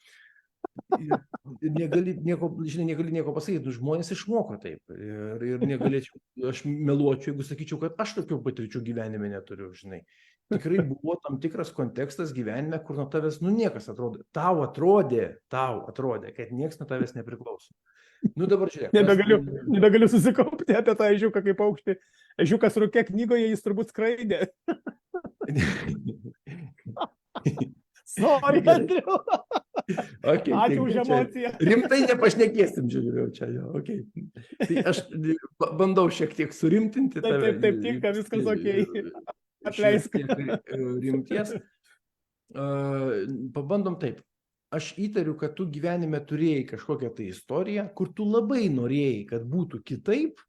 Speaker 2: Negali nieko pasakyti, žmonės išmoko taip. Ir negalėčiau, aš meluočiau, jeigu sakyčiau, kad aš tokių patirčių gyvenime neturiu, žinai. tikrai buvo tam tikras kontekstas gyvenime, kur nuo tavęs, niekas atrodė. Tau atrodė, kad niekas nuo tavęs nepriklauso. Dabar žiūrėk.
Speaker 1: Nebegaliu susikaupti apie tą ežiuką kaip paukštį. Ežiukas rūke knygoje, jis turbūt skraidė. Sorry, Andriu.
Speaker 2: Okay,
Speaker 1: ačiū už emociją.
Speaker 2: Rimtai nepašnekėsim, žiūrėjau čia. Okay. Tai aš bandau šiek tiek surimtinti tave.
Speaker 1: Taip, tinka, viskas okei. Atleisk.
Speaker 2: Rimties. Pabandom taip. Aš įtariu, kad tu gyvenime turėjai kažkokią tai istoriją, kur tu labai norėjai, kad būtų kitaip.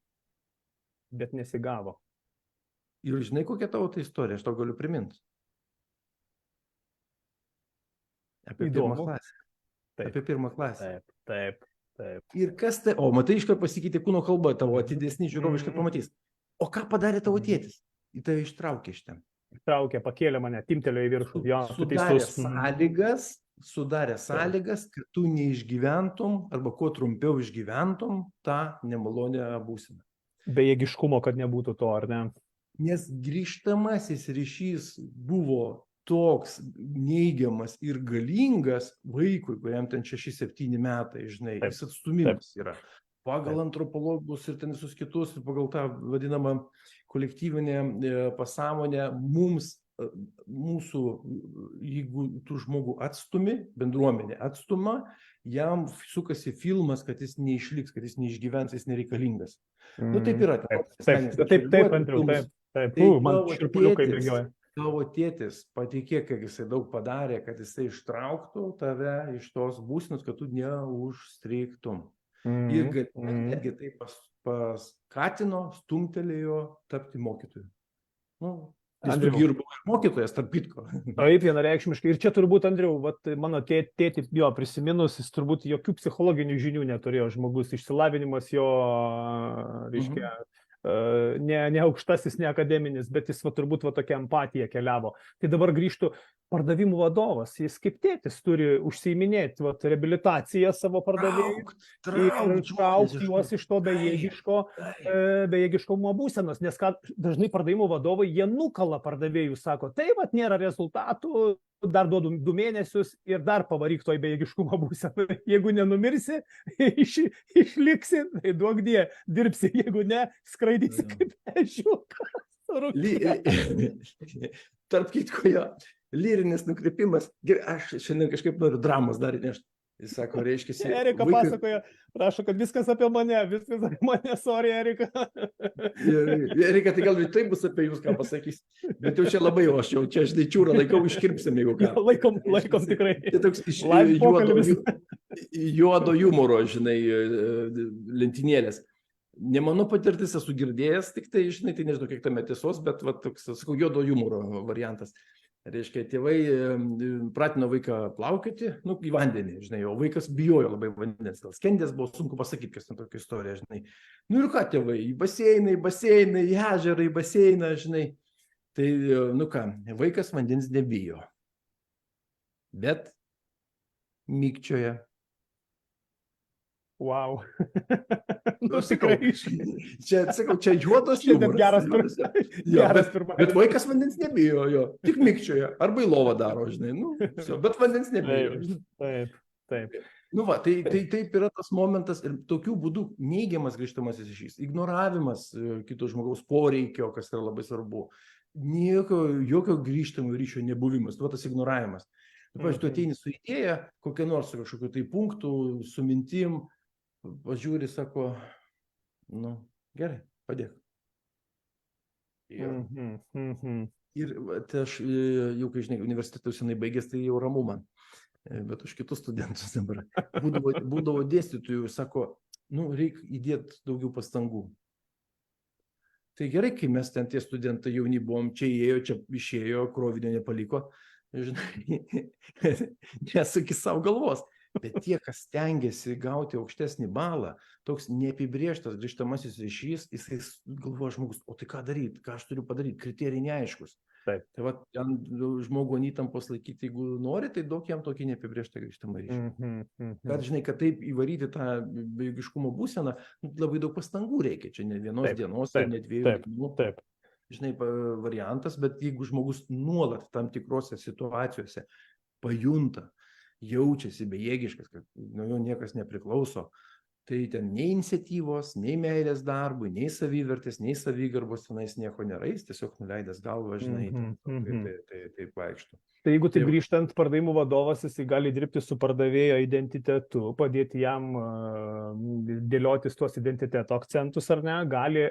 Speaker 1: Bet nesigavo.
Speaker 2: Ir žinai, kokia tavo ta istorija, aš tau galiu priminti. Apie pirmą klasę. Apie pirmą klasę.
Speaker 1: Taip.
Speaker 2: Ir kas tai, matai, iškart pasikeitė kūno kalba, tavo atidesni žiūrovai iškart pamatys. O ką padarė tavo tėtis? Į tave ištraukė iš ten.
Speaker 1: Ištraukė, pakėlė mane, timtelėjo į viršų.
Speaker 2: Sudarė sąlygas, kad tu neišgyventum arba kuo trumpiau išgyventum tą nemalonę būseną.
Speaker 1: Bejėgiškumo, kad nebūtų to, ar ne?
Speaker 2: Nes grįžtamasis ryšys buvo toks neigiamas ir galingas vaikui, kuriam ten 6-7 metai, žinai, jis atstumimas yra. Pagal antropologus ir ten visus kitus, pagal tą vadinamą kolektyvinę pasąmonę, mūsų, jeigu tu žmogų atstumi, bendruomenė atstuma, jam sukasi filmas, kad jis neišliks, kad jis neišgyvens, jis nereikalingas. Taip yra.
Speaker 1: Taip, Andriu, taip. Man širpuliukai bėgioja.
Speaker 2: Tavo tėtis, patikėk, kiek jisai daug padarė, kad jisai ištrauktų tave iš tos būsenos, kad tu neužstrigtum. Ir netgi tai paskatino, stumtelėjo tapti mokytoju. Jis dirbo mokytojas, tarp kitko.
Speaker 1: Taip, vienareikšmiškai. Ir čia turbūt, Andriau, mano tėtį jo prisiminus, jis turbūt jokių psichologinių žinių neturėjo žmogus. Išsilavinimas jo, reiškia, ne aukštasis, ne akademinis, bet jis turbūt tokia empatija keliavo. Tai dabar grįžtų pardavimų vadovas, jis kaip tėtis turi užsiiminėti reabilitaciją savo pardavėjų ir traukti juos iš to bejėgiškumo būsenos, nes dažnai pardavimų vadovai, jie nukala pardavėjų, sako, tai nėra rezultatų, dar duodu 2 mėnesius ir dar pavaryk toj bejėgiškumo būseną. Jeigu nenumirsi, išliksi, tai duok die, dirbsi, jeigu ne, skraidysi kaip ežiukas.
Speaker 2: Tarp kitko jo, lyrinis nukrypimas, aš šiandien kažkaip noriu dramos dar įnešti. Jis sako, reiškia,
Speaker 1: Erika pasakoja, prašo, kad viskas apie mane, sorry, Erika.
Speaker 2: Erika, tai gal tai bus apie jūs, ką pasakys. Bet jau čia labai, aš jau čia čiūrą laikau, iškirpsim, jeigu ką.
Speaker 1: Laikom tikrai.
Speaker 2: Tai toks iš juodo humoro, žinai, lentynėlės. Ne mano patirtis, esu girdėjęs, tik tai, žinai, tai nežinau, kiek tame tiesos, bet toks, sakau, juodo humoro variantas. Reiškia, tėvai pratino vaiką plaukioti, į vandenį, žinai, o vaikas bijojo labai vandens, gal skendės buvo, sunku pasakyti, kas ten tokia istorija, žinai. Ir ką tėvai, į baseiną, į ežerą, į baseiną, žinai. Tai, vaikas vandens nebijo, bet mykčioja.
Speaker 1: Wow.
Speaker 2: Čia juodas humoras.
Speaker 1: Geras pirmas.
Speaker 2: Bet vaikas vandens nebijo, jo. Tik mykčioja. Arba į lovą daro, žinai. Bet vandens nebijo.
Speaker 1: Taip.
Speaker 2: Taip yra tas momentas ir tokiu būdu neigiamas grįžtamasis ryšys. Ignoravimas kito žmogaus poreikio, kas yra labai svarbu. Jokio grįžtamo ryšio nebuvimas. Tas ignoravimas. Pavyzdžiui, tu ateini su idėja, kokia nors kažkokiu tai punktų, su mintim, pažiūri, sako, gerai, padėk. Ir aš jau, kai žinai, universitetų senai baigęs, tai jau ramu man, bet už kitus studentus dabar. Būdavo dėstytojų, sako, reikia įdėti daugiau pastangų. Tai gerai, kai mes ten tie studentai jauni buvom, čia įėjo, čia išėjo, krovinio nepaliko, žinai, nesakys savo galvos. Bet tie, kas stengiasi gauti aukštesnį balą, toks neapibrėžtas grįžtamasis ryšys, jisai galvoja žmogus, o tai ką daryti, ką aš turiu padaryti, kriterijai neaiškus.
Speaker 1: Taip.
Speaker 2: Tai žmogų įtampos laikyti, jeigu nori, tai duok jam tokį neapibrėžtą grįžtamą ryšį. Kad žinai, kad taip įvaryti tą bejėgiškumo būseną, labai daug pastangų reikia, čia ne vienos dienos, ne 2 dienų.
Speaker 1: Taip.
Speaker 2: žinai, variantas, bet jeigu žmogus nuolat tam tikrose situacijose pajunta, jaučiasi bejėgiškas, kad nuo jo niekas nepriklauso, tai ten nei iniciatyvos, nei meilės darbui, nei savivertės, nei savigarbos tenais nieko nėra, jis tiesiog nuleidęs galvą, žinai, taip vaikšto.
Speaker 1: Tai jeigu tai grįžtant, pardavimų vadovas, jisai gali dirbti su pardavėjo identitetu, padėti jam dėliotis tuos identiteto akcentus, ar ne, gali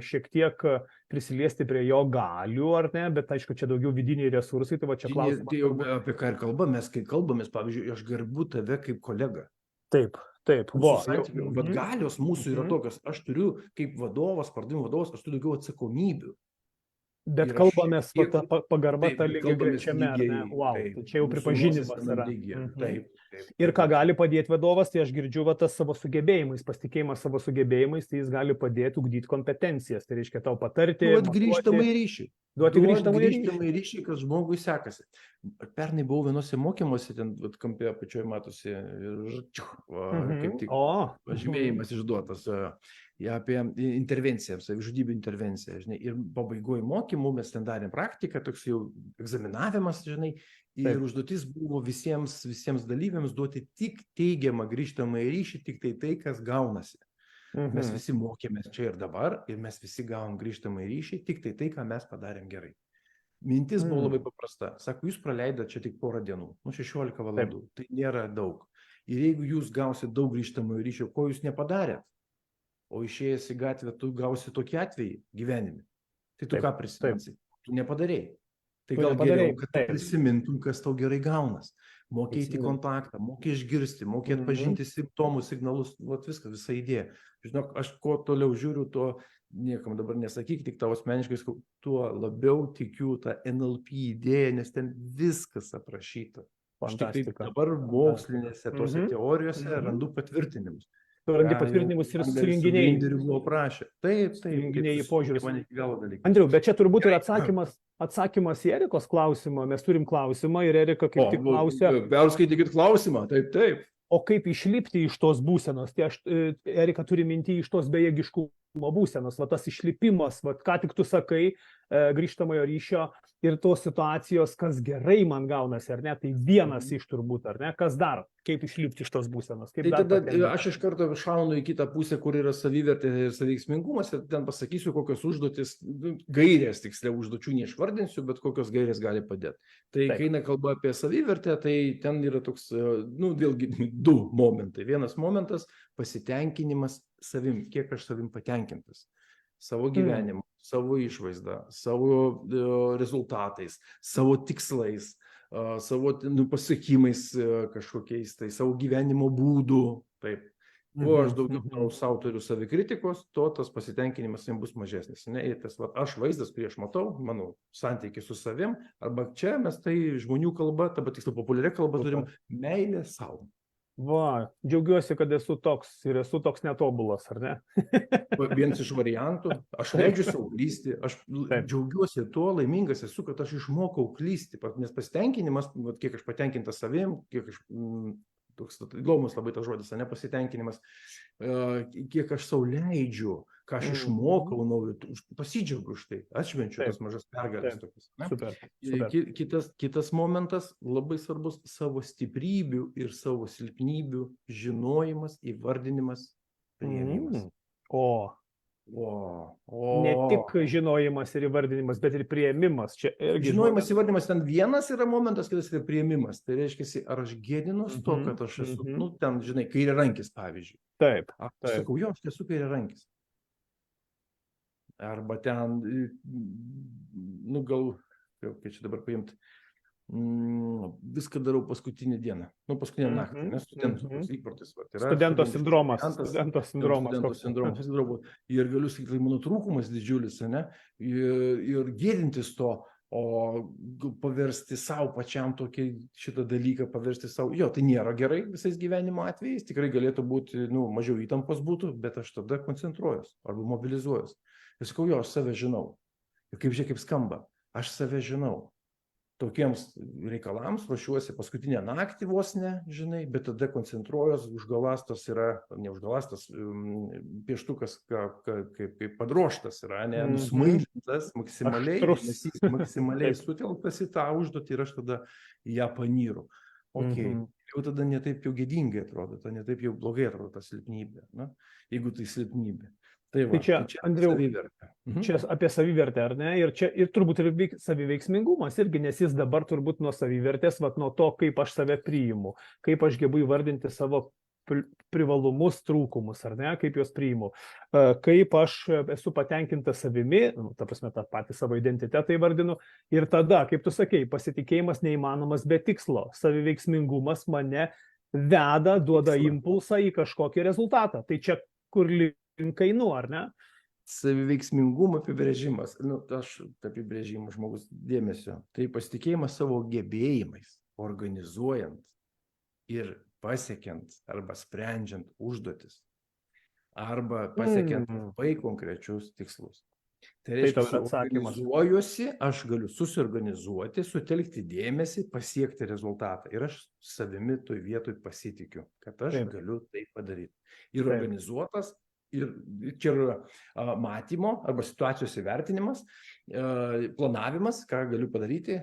Speaker 1: šiek tiek prisiliesti prie jo galių, ar ne, bet aišku, čia daugiau vidiniai resursai, tai va čia klausimas.
Speaker 2: Tai jau apie ką ir kalba, mes kai kalbamės, pavyzdžiui, aš gerbiu tave kaip kolegą.
Speaker 1: Taip. Bet
Speaker 2: galios mūsų yra tokios, aš turiu kaip vadovas, pardavimų vadovas, aš turiu daugiau atsakomybių.
Speaker 1: Bet kalbamės, pagarba ta lygiai grečiame, ar ne? Wow, tai čia jau pripažinimas yra.
Speaker 2: Taip.
Speaker 1: Ir ką gali padėti vadovas, tai aš girdžiu tas savo sugebėjimais, pasitikėjimas savo sugebėjimais, tai jis gali padėti ugdyti kompetencijas, tai reiškia tau patarti.
Speaker 2: Duoti grįžtamąjį ryšį.
Speaker 1: Duoti grįžtamąjį
Speaker 2: ryšį, kad žmogui sekasi. Pernai buvau vienose mokymuose, ten kampė apačioje matosi, kaip tik pažymėjimas išduotas apie intervenciją, savižudybių intervenciją, žinai, ir pabaigoje mokymų mes ten darėm praktiką, toks jau egzaminavimas, žinai, ir užduotis buvo visiems dalyviams duoti tik teigiamą grįžtamąjį ryšį, tik tai, kas gaunasi. Mes visi mokėmės čia ir dabar, ir mes visi gavom grįžtamąjį ryšį, tik tai, ką mes padarėm gerai. Mintis buvo labai paprasta. Sako, jūs praleidote čia tik porą dienų, 16 valandų, tai nėra daug. Ir jeigu jūs gausit daug grįžtamąjį ryšio, ko jūs nepadarėt, o išėjęs į gatvę, tu gausi tokį atvejį gyvenime. Tai tu ką prisiminsi? Tu nepadarėjai. Tai gal geriau, kad tu prisimintum, kas tau gerai gaunas. Mokė įti kontaktą, mokė išgirsti, mokė atpažinti simptomus, signalus, viskas, visa idėja. Žinok, aš kuo toliau žiūriu, to niekam dabar nesakyk, tik tavo asmeniškai, tuo labiau tikiu tą NLP idėją, nes ten viskas aprašyta. Aš tik tai dabar mokslinėse tose teorijose randu patvirtinimus.
Speaker 1: Randi patvirtinimus ir sujunginiai.
Speaker 2: Taip.
Speaker 1: Sujunginiai požiūris. Andriau, bet čia turbūt ir atsakymas į Erikos klausimą. Mes turim klausimą ir Erika kaip tik klausia.
Speaker 2: Perskaitykit klausimą, taip.
Speaker 1: O kaip išlipti iš tos būsenos? Tai Erika turi minti iš tos bejėgiškumo būsenos. Va tas išlipimas, va ką tik tu sakai, grįžtamojo ryšio ir tos situacijos, kas gerai man gaunasi, ar ne? Tai vienas iš turbūt, ar ne? Kas dar? Kaip išlipti iš tos būsenos?
Speaker 2: Tai tada aš iš karto šaunu į kitą pusę, kur yra savivertė ir saveiksmingumas, ir ten pasakysiu, kokios užduotis, gairės, tiksliau užduočių neišvardinsiu, bet kokios gairės gali padėti. Tai kai eina kalba apie savivertę, tai ten yra toks, vėlgi du momentai. Vienas momentas - pasitenkinimas savim, kiek aš savim patenkintas. Savo gyvenimu, savo išvaizdą, savo rezultatais, savo tikslais, savo pasiekimais kažkokiais, tai savo gyvenimo būdų. Taip. Kuo aš daugiau savo turiu savikritikos, to tas pasitenkinimas jiems bus mažesnis. Ir tas aš vaizdas, kurį aš matau, mano santykiai su savim, arba čia mes tai žmonių kalba, arba tiksliau populiaria kalba turim meilę savo.
Speaker 1: Va, džiaugiuosi, kad esu toks ir esu toks netobulas, ar ne?
Speaker 2: Vienas iš variantų, aš leidžiu savo klysti, aš džiaugiuosi tuo, laimingas esu, kad aš išmokau klysti, nes pasitenkinimas, kiek aš patenkintas savim, kiek aš, toks įdomus labai tas žodis, nepasitenkinimas, kiek aš sau leidžiu, ką aš išmokau naujo, pasidžiaugiu už tai, atšvenčiu tas mažas pergalės tokias. Kitas momentas, labai svarbus, savo stiprybių ir savo silpnybių žinojimas, įvardinimas, priėmimas.
Speaker 1: Ne tik žinojimas ir įvardinimas, bet ir priėmimas.
Speaker 2: Žinojimas, įvardinimas, ten vienas yra momentas, kitas yra priėmimas. Tai reiškia, ar aš gėdinuos to, kad aš esu, ten, žinai, kairiarankis, pavyzdžiui.
Speaker 1: Taip.
Speaker 2: Sakau, jo, aš esu kairiarankis. Arba ten, gal, kaip čia dabar paimti, viską darau paskutinį dieną, paskutinę naktį, nes studentų įprotis.
Speaker 1: Studento sindromas.
Speaker 2: Ir galiu sakyti, tai mano trūkumas didžiulis, ir gėdintis to, o paversti savo pačiam tokį šitą dalyką, paversti savo, tai nėra gerai visais gyvenimo atvejais, tikrai galėtų būti, mažiau įtampos būtų, bet aš tada koncentruojuos arba mobilizuojuos. Ir sakau, aš save žinau. Ir kaip skamba, aš save žinau. tokiems reikalams, ruošiuosi paskutinę naktį vos ne, žinai, bet tada koncentruojuos, užgalastas yra, ne užgalastas, pieštukas kaip padroštas yra, ne, nusmailintas, maksimaliai sutelktas į tą užduotį ir aš tada į ją panyru. Jau tada netaip jau gėdingai atrodo, tada netaip jau blogai atrodo ta silpnybė, na, jeigu tai silpnybė. Tai
Speaker 1: čia, Andriau, čia apie savivertę, ar ne? Ir turbūt ir saviveiksmingumas irgi, nes jis dabar turbūt nuo savivertės, nuo to, kaip aš save priimu, kaip aš gebu įvardinti savo privalumus, trūkumus, ar ne, kaip juos priimu, kaip aš esu patenkintas savimi, ta prasme, tą patį savo identitetą įvardinu, ir tada, kaip tu sakei, pasitikėjimas neįmanomas be tikslo, saviveiksmingumas mane veda, duoda impulsą į kažkokį rezultatą. Tai čia kur kainu, ar ne?
Speaker 2: Saviveiksmingumo apibrėžimas, aš apibrėžimas žmogus dėmesio, tai pasitikėjimas savo gebėjimais, organizuojant ir pasiekiant arba sprendžiant užduotis, arba pasiekiant labai konkrečius tikslus. Tai reiškia, organizuojuosi, aš galiu susiorganizuoti, sutelkti dėmesį, pasiekti rezultatą. Ir aš savimi toj vietoj pasitikiu, kad aš galiu tai padaryti. Ir organizuotas, ir čia yra matymo arba situacijos įvertinimas, planavimas, ką galiu padaryti,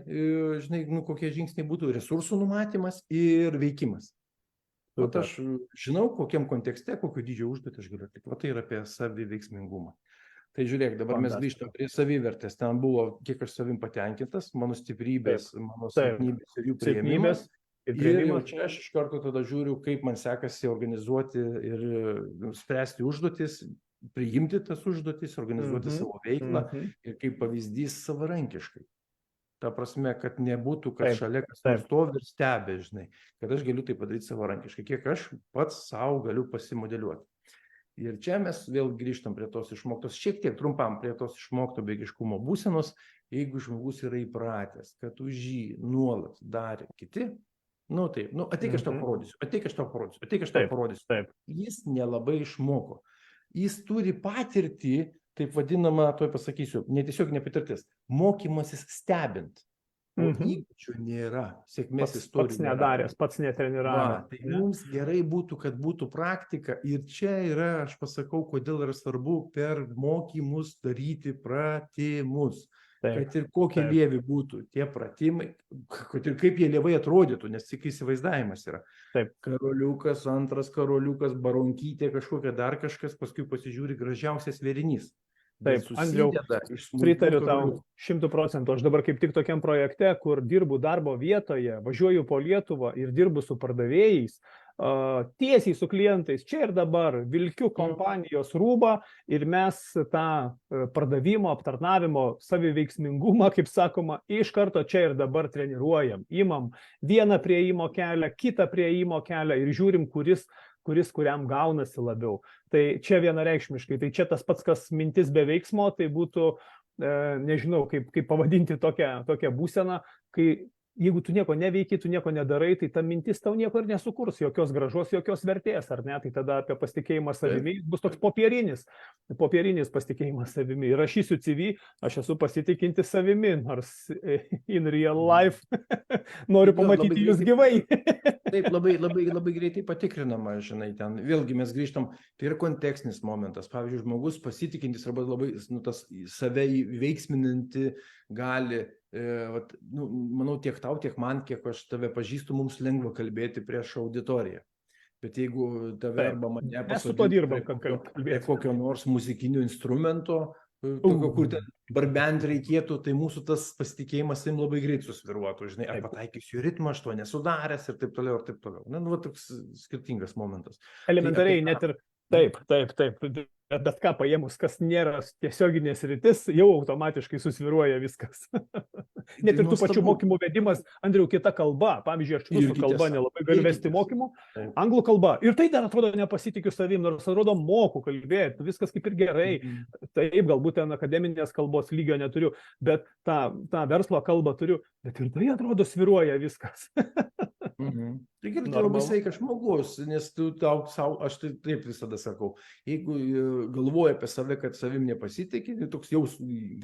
Speaker 2: žinai, kokie žingsniai būtų, resursų numatymas ir veikimas. Vat aš žinau, kokiam kontekste, kokio dydžio užduotį aš galiu atlikti. Va tai yra apie saviveiksmingumą. Tai žiūrėk, dabar mes grįžtam prie savivertės. Ten buvo, kiek aš savim patenkintas, mano stiprybės, mano silpnybės ir jų priėmimas. Ir jau čia aš iš karto tada žiūriu, kaip man sekasi organizuoti ir spręsti užduotis, priimti tas užduotis, organizuoti savo veiklą ir kaip pavyzdys savarankiškai. Ta prasme, kad nebūtų, kad šalia kas nors stovi ir stebi, žinai, kad aš galiu tai padaryti savarankiškai, kiek aš pats savo galiu pasimodeliuoti. Ir čia mes vėl grįžtam prie tos išmoktos, šiek tiek trumpam prie tos išmokto bejėgiškumo būsenos, jeigu žmogus yra įpratęs, kad už jį nuolat darė kiti, ateik aš tau parodysiu, jis nelabai išmoko. Jis turi patirtį, taip vadinamą, tuoj pasakysiu, netiesiog nepatirtis, mokymasis stebint. O įgūdžių nėra, sėkmės istorijų
Speaker 1: pats nedaręs, pats netreniravęs.
Speaker 2: Tai mums gerai būtų, kad būtų praktika ir čia yra, aš pasakau, kodėl yra svarbu per mokymus daryti pratimus. Kad ir kokie lievi būtų tie pratimai, kad ir kaip jie lievai atrodytų, nes tik įsivaizdavimas yra. Karoliukas, antras karoliukas, baronkytė, kažkokia dar kažkas, paskui pasižiūri gražiausias vėrinys.
Speaker 1: Taip, Andriau, pritariu tau 100%. Aš dabar kaip tik tokiam projekte, kur dirbu darbo vietoje, važiuoju po Lietuvą ir dirbu su pardavėjais, tiesiai su klientais, čia ir dabar vilkiu kompanijos rūbą ir mes tą pardavimo, aptarnavimo, saviveiksmingumą, kaip sakoma, iš karto čia ir dabar treniruojam. Imam vieną prieimo kelią, kitą prieimo kelią ir žiūrim, kuris kuriam gaunasi labiau. Tai čia vienareikšmiškai, tai čia tas pats, kas mintis be veiksmo, tai būtų, nežinau, kaip pavadinti tokią būseną, kai jeigu tu nieko neveiki, tu nieko nedarai, tai ta mintis tau nieko ir nesukurs, jokios gražos, jokios vertės, ar ne? Tai tada apie pasitikėjimą savimi bus toks popierinis pasitikėjimas savimi. Ir rašysiu CV, aš esu pasitikintis savimi, nors in real life noriu pamatyti jūs gyvai.
Speaker 2: Taip, labai greitai patikrinama, žinai, ten vėlgi mes grįžtam, tai yra kontekstinis momentas. Pavyzdžiui, žmogus pasitikintis arba labai tas save veiksminanti gali, manau, tiek tau, tiek man, kiek aš tave pažįstu, mums lengva kalbėti prieš auditoriją. Bet jeigu tave arba mane
Speaker 1: pasodinti
Speaker 2: kokio nors muzikinio instrumento, kur ten barbent reikėtų, tai mūsų tas pasitikėjimas labai greit susviruotų, žinai, ar pataikysiu ritmą, aš to nesudaręs ir taip toliau, ir taip toliau. Toks skirtingas momentas.
Speaker 1: Elementariai net ir taip. Bet ką paėmus, kas nėra tiesioginės rytis, jau automatiškai susviruoja viskas. Net ir tų pačių mokymų vedimas, Andriau, kita kalba. Pavyzdžiui, aš rusų kalba nelabai galiu vesti mokymų, anglų kalba. Ir tai dar atrodo nepasitikiu savim, nors atrodo moku kalbėti, viskas kaip ir gerai. Taip, galbūt ten akademinės kalbos lygio neturiu, bet tą verslo kalbą turiu. Bet ir tai atrodo sviruoja viskas.
Speaker 2: Tai gerai, tai labai
Speaker 1: Normalu.
Speaker 2: sveikas žmogus, nes tu aš taip visada sakau, jeigu galvoji apie save, kad savim nepasitikė, tai toks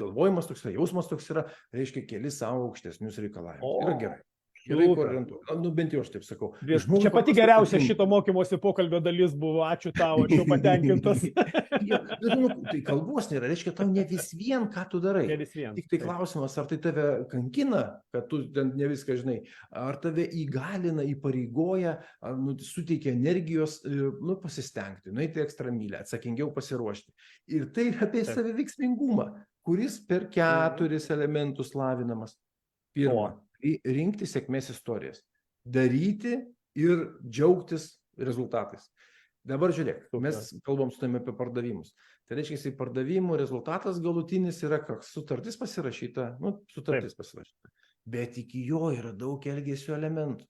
Speaker 2: galvojimas, toks jausmas toks yra, reiškia keli savo aukštesnius reikalavimus. Yra gerai. Gerai orientuoti. Bent jau aš taip sakau.
Speaker 1: Čia pati geriausia šito mokymosi pokalbio dalis buvo. Ačiū tau, aš jau patenkintas.
Speaker 2: Tai kalbos nėra, reiškia, tau ne vis vien, ką tu darai. Tik tai klausimas, ar tai tave kankina, kad tu ten ne viską žinai, ar tave įgalina, įpareigoja, ar suteikia energijos pasistengti, nueiti ekstra mylę, atsakingiau pasiruošti. Ir tai apie saviveiksmingumą, kuris per 4 elementus lavinamas. Pirma, rinkti sėkmės istorijas, daryti ir džiaugtis rezultatais. Dabar žiūrėk, mes kalbam su tavimi apie pardavimus. Tai reiškia, pardavimų rezultatas galutinis yra koks, sutartis pasirašyta, pasirašyta. Bet iki jo yra daug elgesio elementų.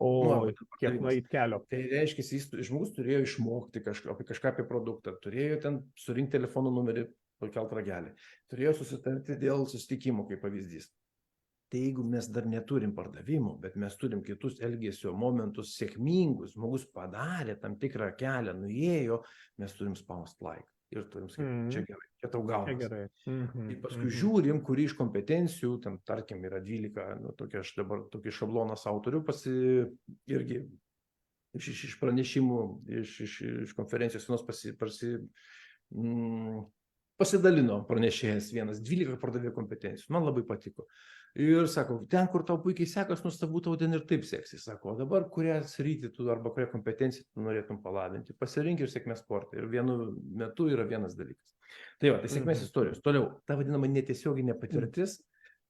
Speaker 1: Kiek nueit kelio.
Speaker 2: Tai reiškia, žmogus turėjo išmokti kažką apie produktą, turėjo ten surinkti telefono numerį, pakelt ragelį, turėjo susitarti dėl susitikimų, kaip pavyzdys. Tai jeigu mes dar neturim pardavimų, bet mes turim kitus elgesio momentus sėkmingus, žmogus padarė tam tikrą kelią, nuėjo, mes turim spaust like. Ir turim sakyti, čia gerai, čia tau gaunasi. Ir paskui žiūrim, kuri iš kompetencijų, ten tarkim yra 12, aš dabar tokį šabloną autorių irgi iš pranešimų, iš konferencijos vienos pasidalino pranešėjas vienas, 12 pardavėjo kompetencijų, man labai patiko. Ir sako, ten, kur tau puikiai sekas, nuostabu, tau ten ir taip seksis. Sako, o dabar kurią sritį tu arba kurią kompetenciją tu norėtum palavinti. Pasirink ir sėkmės sportą. Ir vienu metu yra vienas dalykas. Tai sėkmės istorijos. Toliau, ta vadinama netiesioginė patirtis.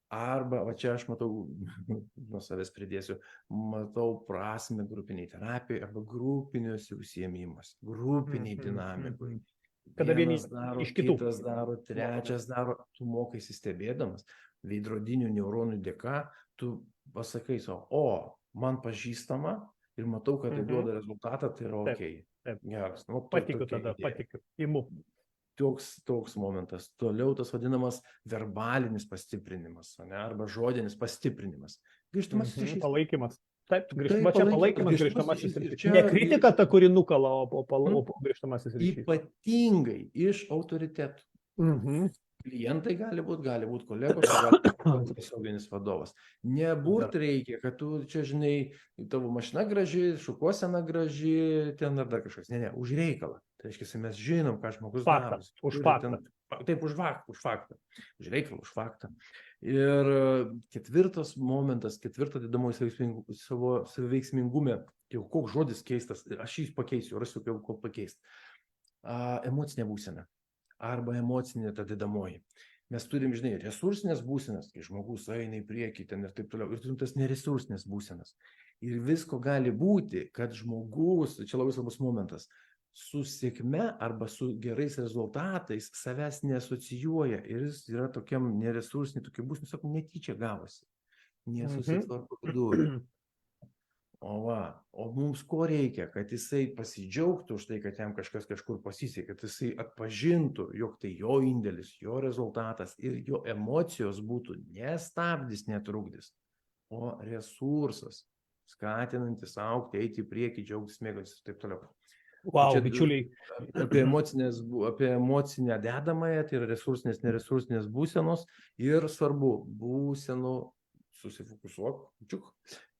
Speaker 2: Arba, čia aš matau, nuo savęs pridėsiu, matau prasmę grupiniai terapijai arba grupiniuose užsiėmimuose, grupiniai dinamikui.
Speaker 1: Kada vieni
Speaker 2: daro,
Speaker 1: iš kitų.
Speaker 2: Kitas daro, trečias daro, tu mokaisi stebėdamas. Veidrodinių neuronų dėka, tu pasakai savo, man pažįstama ir matau, kad tai duoda rezultatą, tai yra ok. Geras.
Speaker 1: Patikiu tada, patikiu. Imu.
Speaker 2: Toks momentas. Toliau tas vadinamas verbalinis pastiprinimas, arba žodinis pastiprinimas. Grįžtamasis ryšys.
Speaker 1: Palaikymas. Taip, palaikymas, grįžtamasis ryšys. Ne kritika ta, kuri nukala, o grįžtamasis ryšys.
Speaker 2: Ypatingai iš autoritetų. Klientai gali būti kolegos, gali būti tiesioginis vadovas. Nebūt reikia, kad tu čia, žinai, tavo mašina graži, šukuosena graži, ten ar dar kažkas. Ne, už reikalą. Tai reiškia, mes žinom, ką žmogus daro.
Speaker 1: Už faktą.
Speaker 2: Taip, už faktą. Už reikalą, už faktą. Ir ketvirtas momentas, ketvirta dedamoji saviveiksmingume, jau koks žodis keistas, aš jį pakeisiu, rasiu ko pakeisti. Emocinė būsena. Arba emocinė ta dedamoji. Mes turim, žinai, resursinės būsenas, kai žmogus eina į priekį ten ir taip toliau. Ir turim tas neresursinės būsenas. Ir visko gali būti, kad žmogus, čia labai svarbus momentas, su sėkme arba su gerais rezultatais savęs neasocijuoja. Ir jis yra tokiam neresursinį, tokia būsena, sako, netyčia gavosi. Nesusitvarko vidurį. O mums ko reikia, kad jisai pasidžiaugtų už tai, kad jam kažkas kažkur pasisekė, kad jisai atpažintų, jog tai jo indėlis, jo rezultatas ir jo emocijos būtų nestabdis, netrukdis, o resursas, skatinantis augti, eiti į priekį, džiaugtis, mėgautis ir taip toliau.
Speaker 1: Wow, bičiuliai.
Speaker 2: Apie emocinę dedamąją, tai yra resursinės, neresursinės būsenos ir svarbu, būsenų susifokusuok,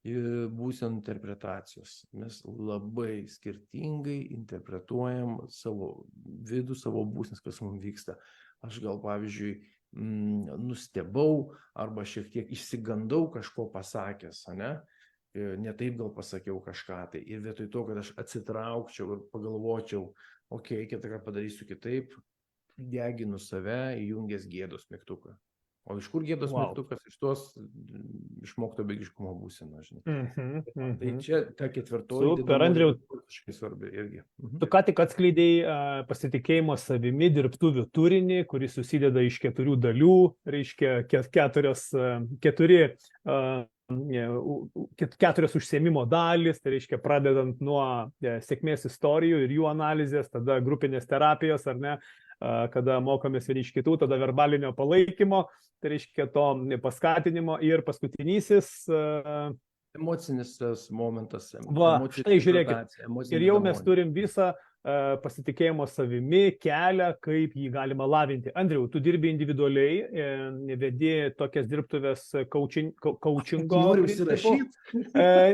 Speaker 2: būsenų interpretacijos. Mes labai skirtingai interpretuojam savo vidų, savo būsenas, kas mums vyksta. Aš gal, pavyzdžiui, nustebau arba šiek tiek išsigandau kažko pasakęs, ne taip gal pasakiau kažką tai. Ir vietoj to, kad aš atsitraukčiau ir pagalvočiau, kitą kartą padarysiu kitaip, deginu save, įjungęs gėdos mygtuką. O iš kur gėdos mygtukas? Iš tos išmokto bėgiškumo būseno, žinai. Tai čia ta ketvirtoji.
Speaker 1: Super, Andriau.
Speaker 2: Svarbi irgi.
Speaker 1: Tu ką tik atskleidėjai pasitikėjimo savimi dirbtuvių turinį, kuris susideda iš 4 dalių, reiškia 4 užsiėmimo dalis, tai reiškia pradedant nuo sėkmės istorijų ir jų analizės, tada grupinės terapijos, ar ne, kada mokomės vieni iš kitų, tada verbalinio palaikymo, tai reiškia to paskatinimo ir paskutinysis
Speaker 2: Emocinis tas momentas,
Speaker 1: Va, štai žiūrėkit.
Speaker 2: integracija, emocinė
Speaker 1: Ir jau mes
Speaker 2: dedamoji.
Speaker 1: turim visą pasitikėjimo savimi kelią, kaip jį galima lavinti. Andriau, tu dirbi individualiai, vedi tokias dirbtuvės coachingo.
Speaker 2: Noriu užsirašyti.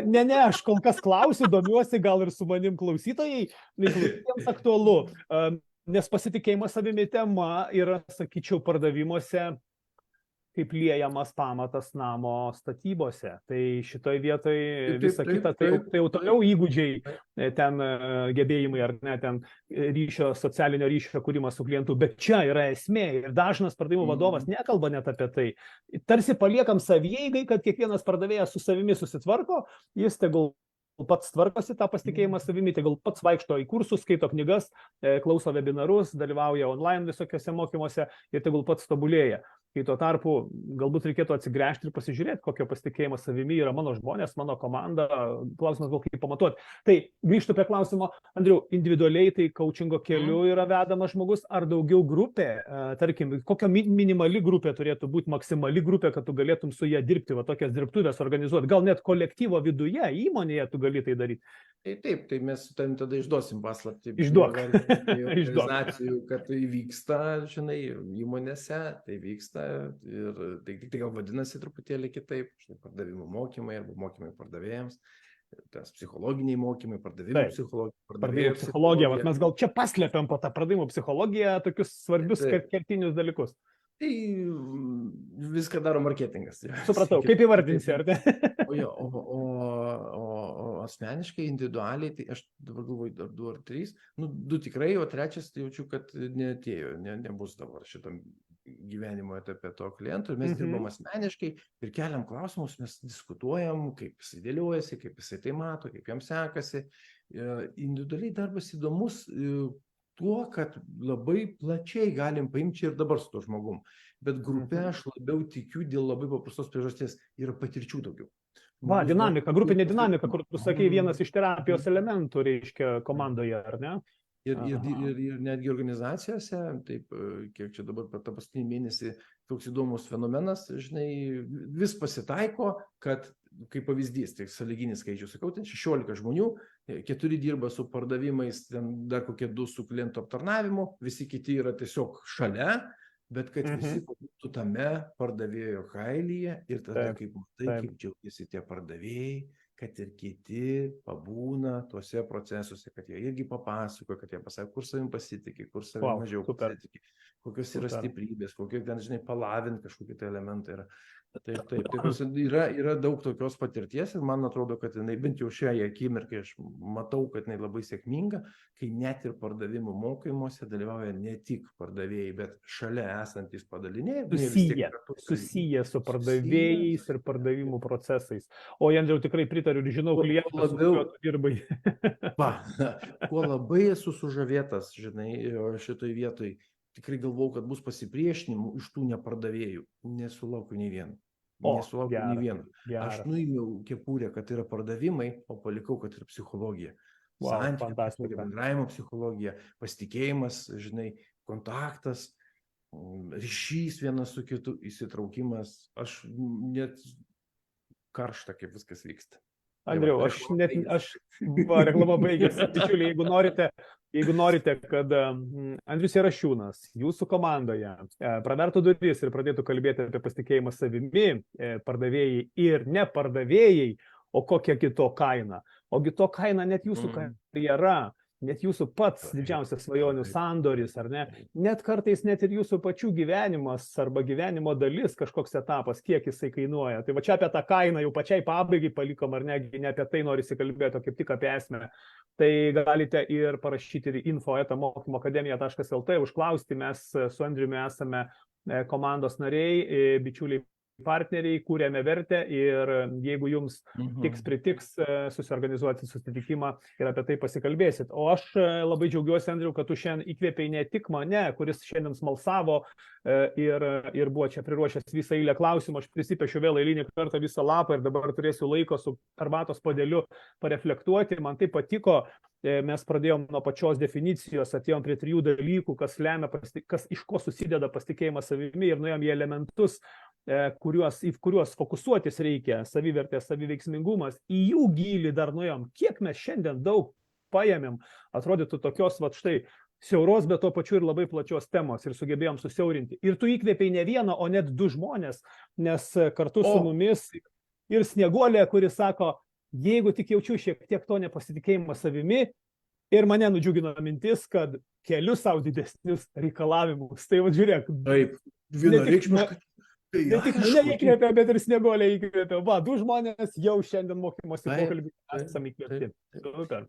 Speaker 1: Ne, aš kol kas klausiu, domiuosi, gal ir su manim klausytojai, jiems aktualu, nes pasitikėjimas savimi tema yra, sakyčiau, pardavimuose kaip liejamas pamatas namo statybose. Tai šitoj vietoj visa kita, tai jau toliau įgūdžiai, ten gebėjimai ar ne, ten socialinio ryšio kūrimas su klientu, bet čia yra esmė ir dažnas pardavimų vadovas nekalba net apie tai. Tarsi paliekam savieigai, kad kiekvienas pardavėjas su savimi susitvarko, jis tegul pats tvarkosi tą pasitikėjimą savimi, tegul pats vaikšto į kursus, skaito knygas, klauso webinarus, dalyvauja online visokiose mokymuose ir tegul pats tobulėja. Kai tuo tarpu galbūt reikėtų atsigręžti ir pasižiūrėti, kokio pasitikėjimo savimi yra mano žmonės, mano komanda, klausimas gal kaip pamatuoti. Tai grįžtu prie klausimo, Andriau, individualiai tai coachingo keliu yra vedamas žmogus, ar daugiau grupė, tarkim, kokia minimali grupė turėtų būti, maksimali grupė, kad tu galėtum su ją dirbti, va tokias dirbtuvės organizuoti, gal net kolektyvo viduje, įmonėje tu gali tai daryti.
Speaker 2: Taip, tai mes tada išduosim paslaptį.
Speaker 1: Išduok.
Speaker 2: Organizacijų, kad tai vyksta, žinai, įmonėse, tai vyksta ir tai gal vadinasi truputėlį kitaip, žinai, pardavimų mokymai arba mokymai pardavėjams, tas psichologiniai mokymai, pardavimų
Speaker 1: psichologija. Mes gal čia paslėpiam po tą pardavimų psichologija tokius svarbius kertinius dalykus.
Speaker 2: Tai viską daro marketingas.
Speaker 1: Supratau, kaip įvardinsi, ar ne?
Speaker 2: O asmeniškai, individualiai, tai aš dabar galvoju, dar 2 ar 3, 2 tikrai, o 3 tai jaučiu, kad neatėjo, nebus dabar šitam gyvenimo etape to kliento. Ir mes dirbam asmeniškai ir keliam klausimus, mes diskutuojam, kaip jisai dėliojasi, kaip jisai tai mato, kaip jam sekasi. Individualiai darbas įdomus tuo, kad labai plačiai galim paimti čia ir dabar su to žmogum. Bet grupė aš labiau tikiu dėl labai paprastos priežasties, yra patirčių daugiau.
Speaker 1: Va, dinamika, grupinė dinamika, kur tu sakai vienas iš terapijos elementų, reiškia, komandoje, ar ne?
Speaker 2: Ir netgi organizacijose, taip, kiek čia dabar per tą paskutinį mėnesį, toks įdomus fenomenas, žinai, vis pasitaiko, kad, kaip pavyzdys, tai sąlyginis skaičius, sakau, ten 16 žmonių, 4 dirba su pardavimais, ten dar kokie 2 su klientų aptarnavimu, visi kiti yra tiesiog šalia, bet kad visi būtų tame pardavėjo kailyje ir tada kaip matai, kaip džiaugiasi tie pardavėjai, kad ir kiti pabūna tuose procesuose, kad jie irgi papasako, kad jie pasako, kur savim pasitikė, kur savim mažiau pasitikė, kokios yra stiprybės, kokie ten, žinai, palavint kažkokie tai elementai yra. Taip, yra daug tokios patirties ir man atrodo, kad jinai bent jau šią akimirką aš matau, kad jinai labai sėkminga, kai net ir pardavimų mokymuose dalyvauja ne tik pardavėjai, bet šalia esantys padaliniai.
Speaker 1: Susiję su pardavėjais ir pardavimų procesais. O Andriau, tikrai pritariu ir žinau, klientas, su kuriuo tu dirbai.
Speaker 2: Kuo labai esu sužavėtas, žinai, šitoj vietoj, tikrai galvau, kad bus pasipriešinimų iš tų nepardavėjų. Nesulaukiu nei vieno. Aš nuėmiau kepurę, kad yra pardavimai, o palikau, kad yra psichologija. Santykių, bendravimo psichologija, pasitikėjimas, žinai, kontaktas, ryšys vienas su kitu, įsitraukimas. Aš net karšta, kaip viskas vyksta.
Speaker 1: Andriau, reklama baigėsi. Bičiuliai, jeigu norite, kad Andrius Jarašiūnas jūsų komandoje pravertų duris ir pradėtų kalbėti apie pasitikėjimą savimi, pardavėjai ir nepardavėjai, o kokia kito kaina. Ogi to kaina net jūsų karjera, net jūsų pats didžiausias svajonių sandoris, ar ne? Net kartais net ir jūsų pačių gyvenimas arba gyvenimo dalis, kažkoks etapas, kiek jisai kainuoja. Tai va čia apie tą kainą jau pačiai pabaigai palikom, ar ne apie tai norisi kalbėti, o kaip tik apie esmę. Tai galite ir parašyti ir info@mokymoakademija.lt, užklausti, mes su Andriumi esame komandos nariai, bičiuliai, partneriai, kūrėme vertę ir jeigu jums pritiks, susiorganizuoti susitikimą ir apie tai pasikalbėsit. O aš labai džiaugiuosi, Andriau, kad tu šiandien įkvėpei ne tik mane, kuris šiandien smalsavo ir buvo čia priruošęs visą eilę klausimų, aš prisipešiu vėl eilinį kartą visą lapą ir dabar turėsiu laiko su arbatos puodeliu pareflektuoti. Man tai patiko, mes pradėjom nuo pačios definicijos, atėjom prie 3 dalykų, kas lemia, kas iš ko susideda pasitikėjimas savimi ir nuėjom į elementus, į kuriuos fokusuotis reikia, savivertė, saviveiksmingumas, į jų gilį dar nuėjom. Kiek mes šiandien daug paėmėm, atrodytų tokios, vat štai, siauros, bet to pačiu ir labai plačios temos ir sugebėjom susiaurinti. Ir tu įkvėpiai ne vieną, o net 2 žmonės, nes kartu su mumis ir Snieguolė, kuris sako, jeigu tik jaučiu šiek tiek to nepasitikėjimo savimi, ir mane nudžiugino mintis, kad keliu savo didesnius reikalavimus. Tai va, žiūrėk.
Speaker 2: Taip, vienareikšmiškai.
Speaker 1: Ne tik mane įkvėpė, bet ir Snieguolė įkvėpė. Va, 2 žmonės jau šiandien mokymosi pokalbį esame įkvėpti.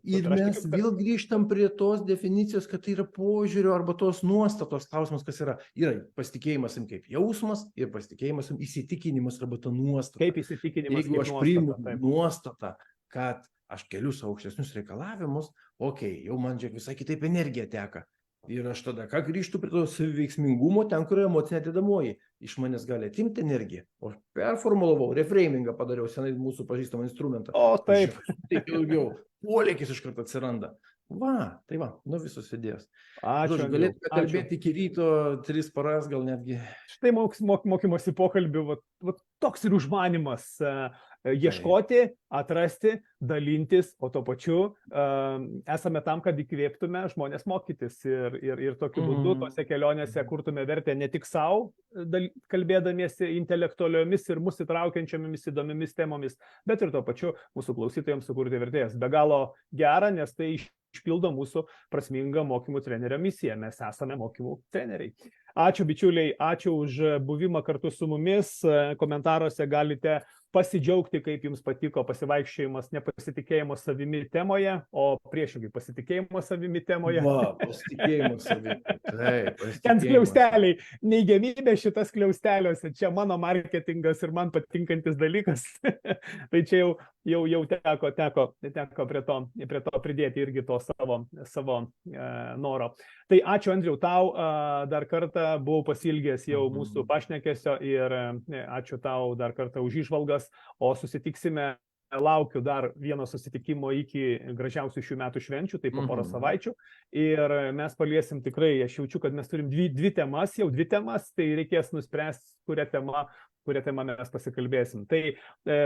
Speaker 2: Ir mes vėl grįžtam prie tos definicijos, kad tai yra požiūrio arba tos nuostatos klausimas, kas yra. Yra pasitikėjimas kaip jausmas ir pasitikėjimas įsitikinimas arba ta nuostata.
Speaker 1: Kaip įsitikinimas.
Speaker 2: Jeigu aš priimu nuostatą, kad aš keliu savo aukštesnius reikalavimus, jau man čia visai kitaip energija teka. Ir aš tada, grįžtu prie to saviveiksmingumo, ten, kur emocinė atidamoji. Iš manęs gali atimti energiją. O performulavau, reframingą padariau, senai mūsų pažįstamą instrumentą.
Speaker 1: O, taip.
Speaker 2: Taip daugiau. Polėkis iš karto atsiranda. Tai visos idėjos.
Speaker 1: Ačiū.
Speaker 2: Galėtume kalbėti iki ryto 3 paras, gal netgi.
Speaker 1: Štai mokymosi pokalbių, toks ir užmanimas. Ieškoti, atrasti, dalintis, o to pačiu esame tam, kad įkvėptume žmonės mokytis ir tokiu būdu tose kelionėse kurtume vertę ne tik savo, kalbėdamiesi intelektualiomis ir mūsų įtraukiančiomis įdomiomis temomis, bet ir to pačiu mūsų klausytojams sukurti vertės. Be galo gera, nes tai išpildo mūsų prasmingą mokymų trenerio misiją. Mes esame mokymų treneriai. Ačiū bičiuliai, ačiū už buvimą kartu su mumis. Komentaruose galite pasidžiaugti, kaip jums patiko pasivaikščiojimas nepasitikėjimo savimi temoje, o priešingai pasitikėjimo savimi temoje.
Speaker 2: Pasitikėjimo savimi. Taip,
Speaker 1: ten skliausteliai, neigiamybė šitas skliausteliuose, čia mano marketingas ir man patinkantis dalykas. Tai čia jau teko prie to pridėti irgi to savo noro. Tai ačiū, Andriau, tau dar kartą, buvau pasilgęs jau mūsų pašnekesio ir ačiū tau dar kartą už įžvalgas, o susitiksime, laukiu dar vieno susitikimo iki gražiausių šių metų švenčių, tai po porą savaičių, ir mes paliesim tikrai, aš jaučiu, kad mes turim dvi temas, tai reikės nuspręsti, kurią temą mes pasikalbėsim. Tai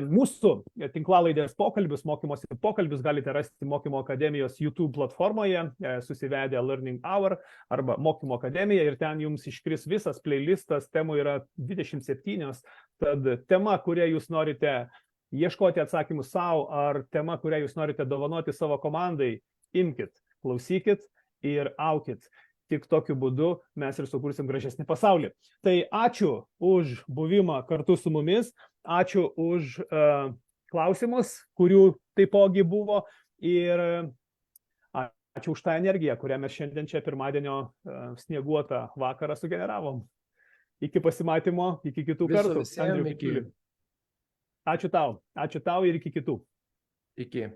Speaker 1: mūsų tinklalaidės pokalbius, mokymosi pokalbius galite rasti Mokymo akademijos YouTube platformoje, susivedę Learning Hour arba Mokymo akademija, ir ten jums iškris visas playlistas, temų yra 27, tad tema, kurią jūs norite ieškoti atsakymų savo, ar tema, kurią jūs norite dovanoti savo komandai, imkit, klausykit ir aukit. Tik tokiu būdu mes ir sukursim gražesnį pasaulį. Tai ačiū už buvimą kartu su mumis, ačiū už klausimus, kurių taipogi buvo, ir ačiū už tą energiją, kurią mes šiandien čia pirmadienio snieguotą vakarą sugeneravom. Iki pasimatymo, iki kitų kartų. Ačiū tau ir iki kitų.
Speaker 2: Iki.